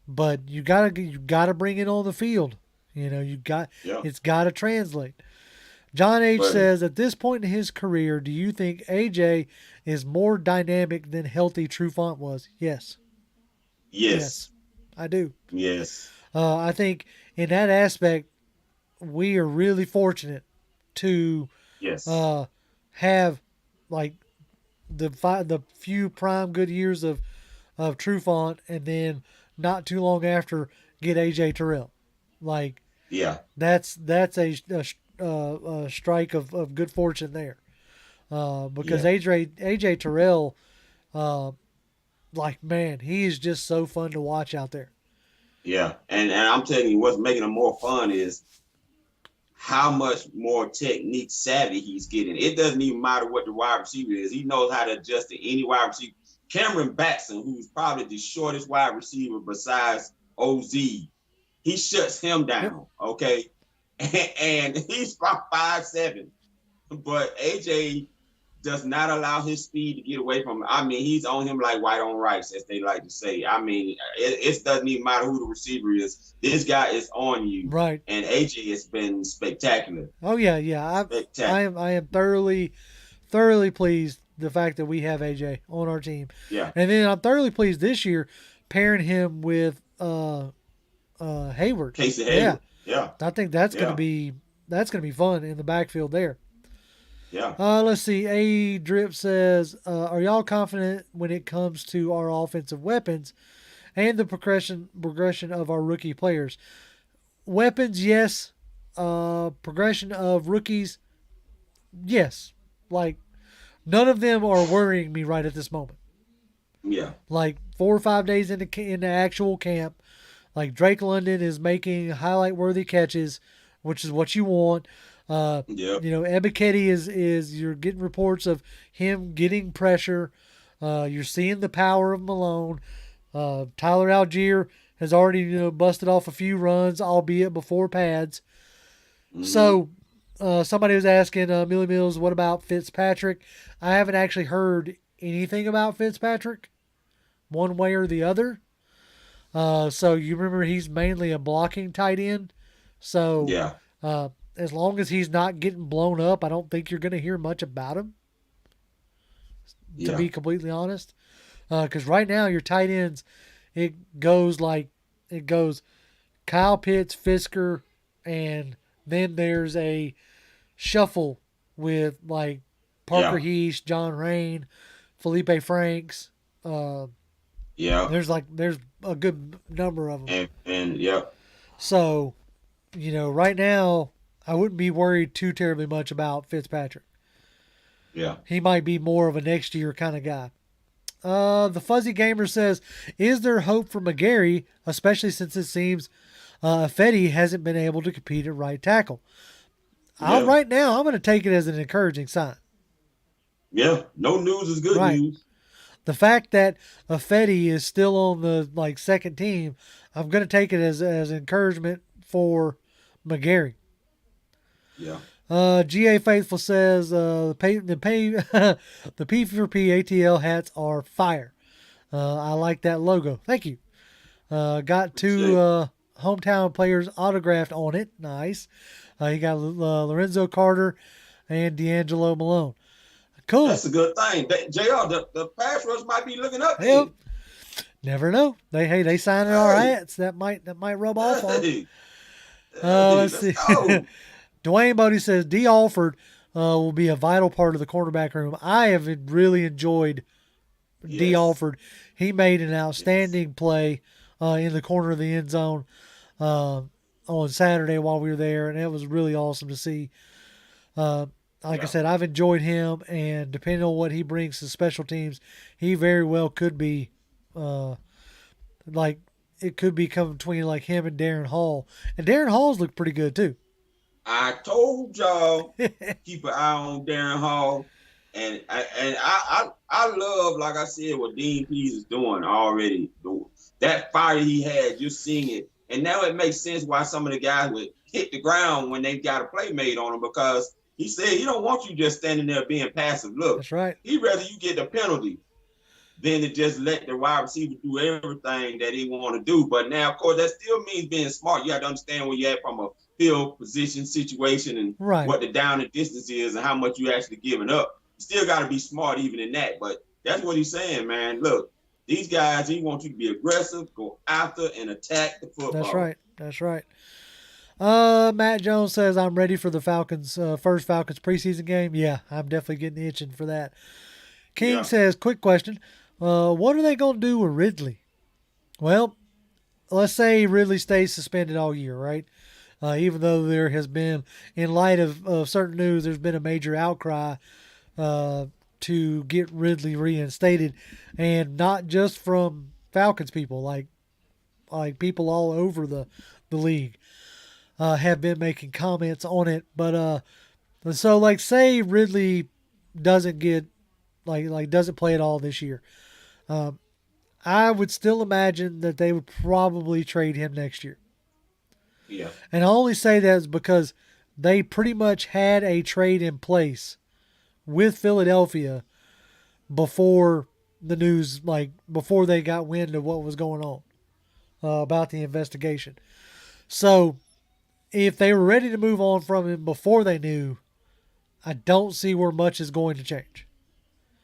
but you gotta bring it on the field. It's gotta translate. John H. says, at this point in his career, do you think AJ is more dynamic than healthy Trufant was? Yes. Yes, I do. Yes. I think in that aspect, we are really fortunate to have like the few prime good years of Trufant, and then not too long after get AJ Terrell. Like, that's a strike of good fortune there, because AJ Terrell, like, man, he is just so fun to watch out there. Yeah, and I'm telling you, what's making him more fun is how much more technique savvy he's getting. It doesn't even matter what the wide receiver is; he knows how to adjust to any wide receiver. Cameron Batson, who's probably the shortest wide receiver besides OZ, he shuts him down. Okay. And he's about 5'7", but AJ does not allow his speed to get away from him. I mean, he's on him like white on rice, as they like to say. I mean, it doesn't even matter who the receiver is. This guy is on you, right? And AJ has been spectacular. Oh yeah. I am thoroughly pleased the fact that we have AJ on our team. Yeah, and then I'm thoroughly pleased this year pairing him with Hayward. Casey Hayward. Yeah. I think that's gonna be fun in the backfield there. Yeah. Let's see. A Drip says, are y'all confident when it comes to our offensive weapons and the progression of our rookie players? Weapons, yes. Progression of rookies, yes. Like, none of them are worrying me right at this moment. Yeah. Like 4 or 5 days in the actual camp, like Drake London is making highlight-worthy catches, which is what you want. Ebiketie is you're getting reports of him getting pressure. You're seeing the power of Malone. Tyler Algier has already busted off a few runs, albeit before pads. Mm-hmm. So somebody was asking Millie Mills, what about Fitzpatrick? I haven't actually heard anything about Fitzpatrick, one way or the other. So you remember he's mainly a blocking tight end. So as long as he's not getting blown up, I don't think you're going to hear much about him, to be completely honest. Because right now your tight ends, it goes Kyle Pitts, Fisker, and then there's a shuffle with like Parker Heath, John Rain, Felipe Franks. There's a good number of them. So, right now I wouldn't be worried too terribly much about Fitzpatrick. Yeah. He might be more of a next year kind of guy. The Fuzzy Gamer says, is there hope for McGarry, especially since it seems Fetty hasn't been able to compete at right tackle? Right now, I'm going to take it as an encouraging sign. Yeah, no news is good news. The fact that Fetty is still on the second team, I'm going to take it as encouragement for McGarry. Yeah. GA Faithful says the P4P ATL hats are fire. I like that logo. Thank you. Got 2 hometown players autographed on it. Nice. You got Lorenzo Carter and D'Angelo Malone. Cool. That's a good thing. JR, the pass rush might be looking up to you. Never know. They signing our hats. That might rub off on. Hey, Let's let's see. go. Dwayne Bodie says D. Alford will be a vital part of the cornerback room. I have really enjoyed D. Yes. Alford. He made an outstanding play in the corner of the end zone on Saturday while we were there, and it was really awesome to see. Like I said, I've enjoyed him, and depending on what he brings to special teams, he very well could be like it could be coming between like him and Darren Hall. And Darren Hall's looked pretty good too. I told y'all keep an eye on Darren Hall, and I love, like I said, what Dean Pease is doing already. That fire he had, just seeing it, and now it makes sense why some of the guys would hit the ground when they got a play made on them, because he said he don't want you just standing there being passive. Look, that's right. He'd rather you get the penalty than to just let the wide receiver do everything that he want to do. But now, of course, that still means being smart. You have to understand where you're at from a field position situation and what the down and distance is and how much you actually giving up. You still got to be smart even in that. But that's what he's saying, man. Look, these guys, he wants you to be aggressive, go after and attack the football. That's right. That's right. Matt Jones says, I'm ready for the Falcons, first Falcons preseason game. Yeah, I'm definitely getting itching for that. King says, quick question. What are they going to do with Ridley? Well, let's say Ridley stays suspended all year, right? Even though there has been, in light of certain news, there's been a major outcry to get Ridley reinstated, and not just from Falcons people, like people all over the league have been making comments on it. But so like say Ridley doesn't get doesn't play at all this year. I would still imagine that they would probably trade him next year. Yeah. And I only say that is because they pretty much had a trade in place with Philadelphia before the news, before they got wind of what was going on about the investigation. So if they were ready to move on from him before they knew, I don't see where much is going to change.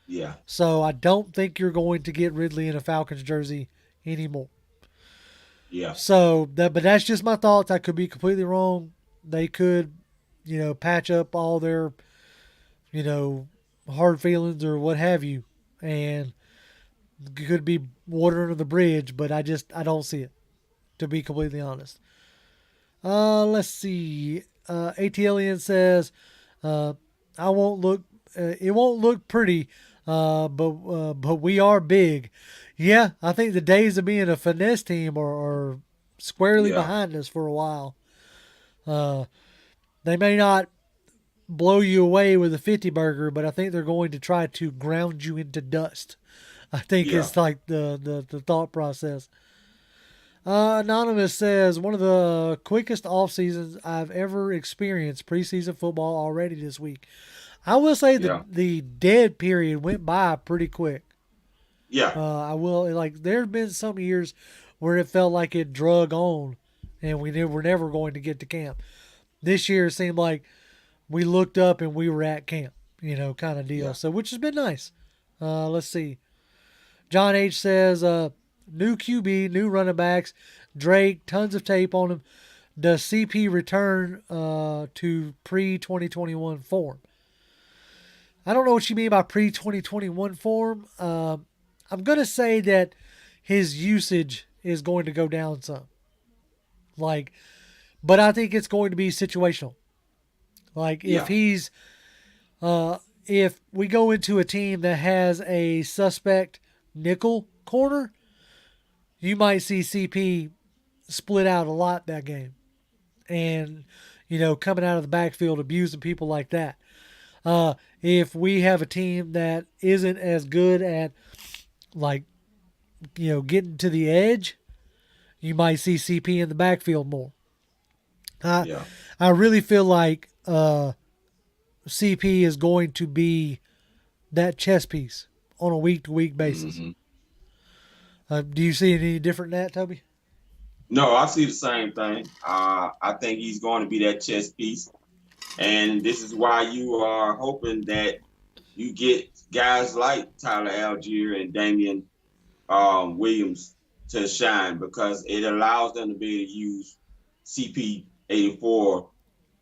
Yeah. So I don't think you're going to get Ridley in a Falcons jersey anymore. Yeah. So but that's just my thoughts. I could be completely wrong. They could, patch up all their, hard feelings or what have you, and could be water under the bridge. But I don't see it, to be completely honest. Let's see. ATLian says, it won't look pretty, but we are big. Yeah, I think the days of being a finesse team are squarely behind us for a while. They may not blow you away with a 50 burger, but I think they're going to try to ground you into dust. I think it's like the thought process. Anonymous says, one of the quickest off seasons I've ever experienced preseason football already this week. I will say that the dead period went by pretty quick. Yeah. I will, there have been some years where it felt like it drug on and we were never going to get to camp. This year it seemed like we looked up and we were at camp, kind of deal. Yeah. So, which has been nice. Let's see. John H. says, new QB, new running backs, Drake, tons of tape on him. Does CP return to pre-2021 form? I don't know what you mean by pre-2021 form. I'm going to say that his usage is going to go down some. But I think it's going to be situational. If he's, if we go into a team that has a suspect nickel corner, you might see CP split out a lot that game. And, coming out of the backfield, abusing people like that. If we have a team that isn't as good at, getting to the edge, you might see CP in the backfield more. I really feel like CP is going to be that chess piece on a week-to-week basis. Mm-hmm. Do you see any different than that, Toby? No, I see the same thing. I think he's going to be that chess piece. And this is why you are hoping that you get guys like Tyler Algier and Damian Williams to shine because it allows them to be able to use CP84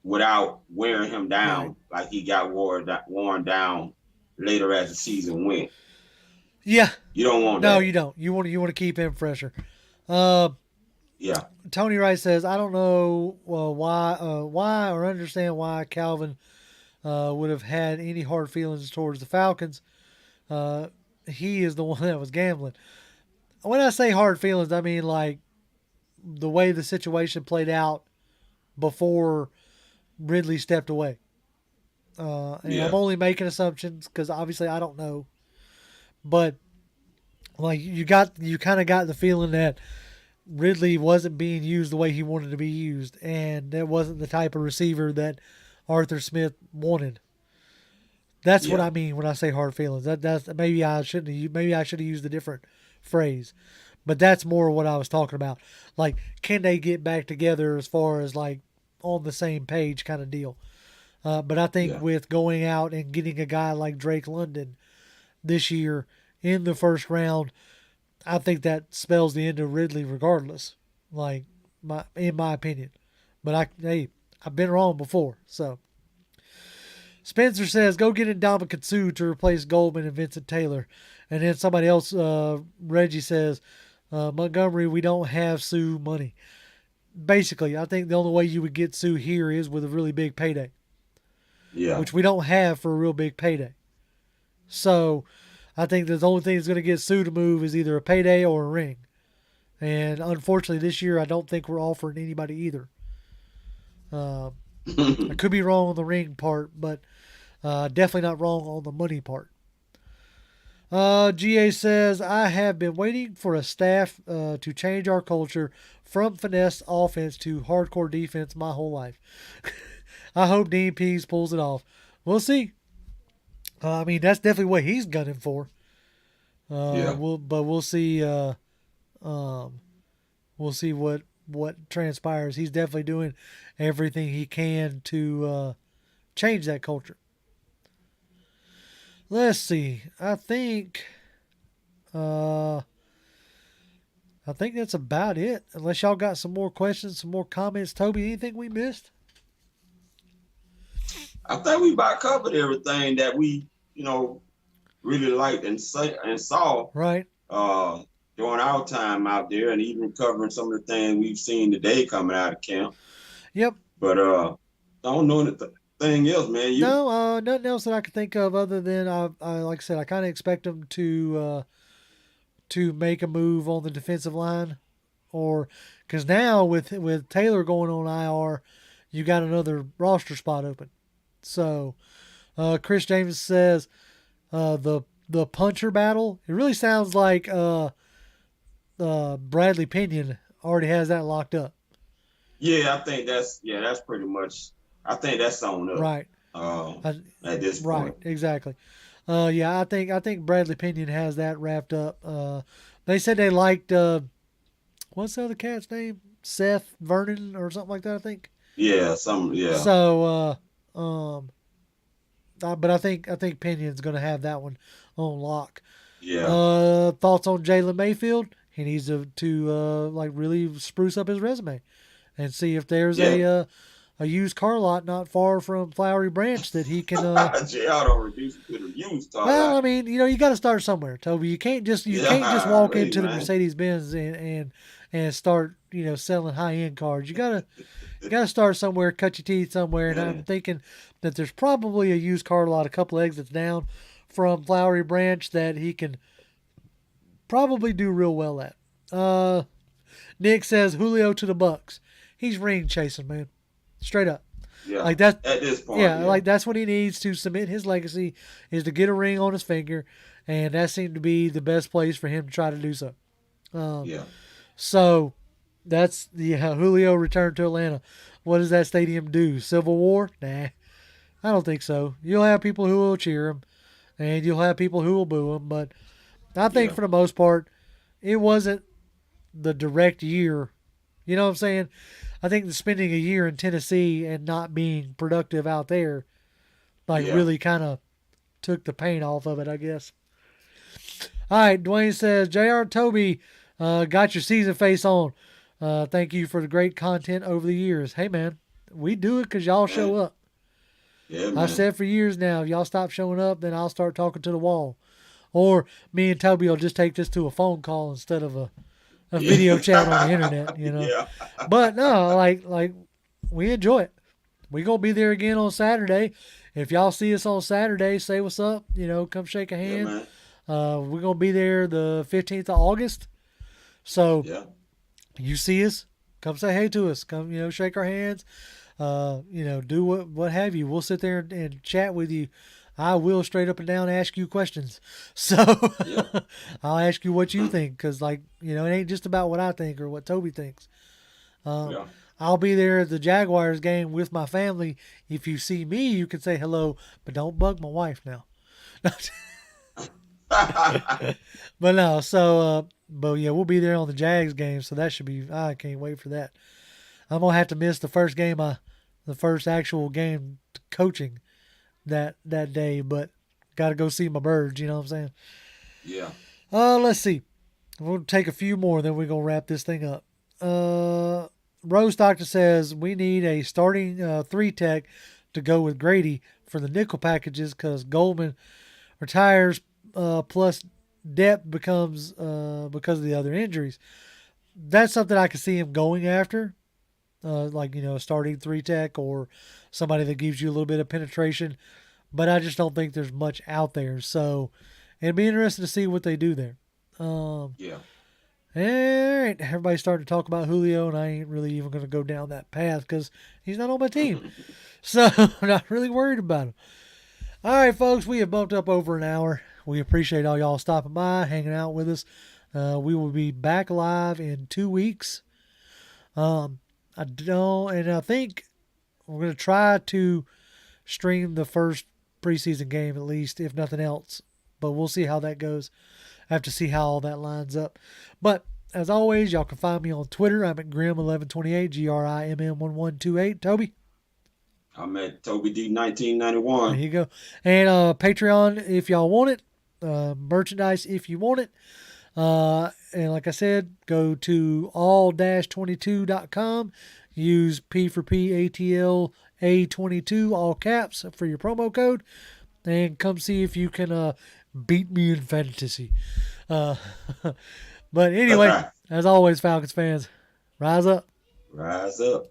without wearing him down like he got worn down later as the season went. Yeah. You don't want no, that. you don't. You want to keep him fresher. Yeah. Tony Wright says, I don't know why or understand why Calvin would have had any hard feelings towards the Falcons. He is the one that was gambling. When I say hard feelings, I mean like the way the situation played out before Ridley stepped away. And I'm only making assumptions because obviously I don't know. But like you kind of got the feeling that Ridley wasn't being used the way he wanted to be used, and that wasn't the type of receiver that Arthur Smith wanted. That's what I mean when I say hard feelings. That's maybe I should have used a different phrase, but that's more what I was talking about. Like, can they get back together as far as like on the same page kind of deal? But I think with going out and getting a guy like Drake London this year in the first round, I think that spells the end of Ridley regardless, like in my opinion. But I've been wrong before. So Spencer says, go get Ndamukong Suh to replace Goldman and Vincent Taylor. And then somebody else, Reggie says, Montgomery, we don't have Suh money. Basically, I think the only way you would get Suh here is with a really big payday. Yeah. Which we don't have for a real big payday. So I think the only thing that's going to get Suh to move is either a payday or a ring. And unfortunately, this year, I don't think we're offering anybody either. I could be wrong on the ring part, but definitely not wrong on the money part. GA says, I have been waiting for a staff to change our culture from finesse offense to hardcore defense my whole life. I hope Dean Pease pulls it off. We'll see. I mean, that's definitely what he's gunning for. We'll see. We'll see what transpires. He's definitely doing everything he can to change that culture. Let's see. I think that's about it. Unless y'all got some more questions, some more comments. Toby, anything we missed? I think we about covered everything that we, really liked and saw. Right. During our time out there, and even covering some of the things we've seen today coming out of camp. Yep. But I don't know anything else, man. No, nothing else that I could think of other than I like I said, I kind of expect them to make a move on the defensive line, or because now with Taylor going on IR, you got another roster spot open. So, Chris James says the puncher battle. It really sounds like Bradley Pinion already has that locked up. Yeah, I think that's pretty much. I think that's sewn up. Right. At this point. Right. Exactly. I think Bradley Pinion has that wrapped up. They said they liked what's the other cat's name? Seth Vernon or something like that. I think. Yeah. Yeah. So, but I think Pinion's going to have that one on lock. Yeah. Thoughts on Jalen Mayfield? He needs to like really spruce up his resume and see if there's a used car lot not far from Flowery Branch that he can. JR don't reduce it to the used car well, lot. I mean, you got to start somewhere, Toby. You can't just walk into the Mercedes-Benz and start selling high-end cars. You gotta start somewhere, cut your teeth somewhere. And I'm thinking that there's probably a used car lot a couple exits down from Flowery Branch that he can probably do real well at. Nick says Julio to the Bucks. He's ring chasing, man. Straight up. Yeah. Like that at this point. Yeah, like that's what he needs to cement his legacy is to get a ring on his finger, and that seemed to be the best place for him to try to do so. So that's Julio returned to Atlanta. What does that stadium do? Civil War? Nah. I don't think so. You'll have people who will cheer him, and you'll have people who will boo him, but I think for the most part, it wasn't the direct year. You know what I'm saying? I think spending a year in Tennessee and not being productive out there, really kind of took the paint off of it, I guess. All right, Dwayne says, JR Toby, got your season face on. Thank you for the great content over the years. Hey, man, we do it because y'all show up. Yeah, man. I said for years now, if y'all stop showing up, then I'll start talking to the wall. Or me and Toby will just take this to a phone call instead of a video chat on the internet, you know. Yeah. But no, like we enjoy it. We gonna be there again on Saturday. If y'all see us on Saturday, say what's up. You know, come shake a hand. Yeah, We're gonna be there the 15th of August. So yeah. you see us, come say hey to us. Come, you know, shake our hands. You know, do what have you. We'll sit there and chat with you. I will straight up and down ask you questions. So Yeah. I'll ask you what you think, because, like, you know, it ain't just about what I think or what Toby thinks. Yeah. I'll be there at the Jaguars game with my family. If you see me, you can say hello, but don't bug my wife now. But no, so but yeah, we'll be there on the Jags game, so that should be. I can't wait for that. I'm gonna have to miss the first game, the first actual game coaching that day, but got to go see my birds. You know what I'm saying? Yeah. Let's see. We'll take a few more, then we're gonna wrap this thing up. Rose Doctor says we need a starting 3 tech to go with Grady for the nickel packages because Goldman retires, plus depth becomes because of the other injuries. That's something I could see him going after, like, you know, a starting 3 tech or somebody that gives you a little bit of penetration. But I just don't think there's much out there. So it'd be interesting to see what they do there. Yeah. All right, everybody's starting to talk about Julio, and I ain't really even going to go down that path because he's not on my team. So I'm not really worried about him. All right, folks, we have bumped up over an hour. We appreciate all y'all stopping by, hanging out with us. We will be back live in 2 weeks. I think we're going to try to stream the first preseason game at least, if nothing else. But we'll see how that goes. I have to see how all that lines up. But as always, y'all can find me on Twitter. I'm at Grim1128, GRIMM1128. Toby? I'm at Toby D1991. There you go. And Patreon if y'all want it. Merchandise if you want it. And like I said, go to all-22.com. Use P for P, ATL, A22, all caps for your promo code. And come see if you can beat me in fantasy. But anyway, as always, Falcons fans, rise up. Rise up.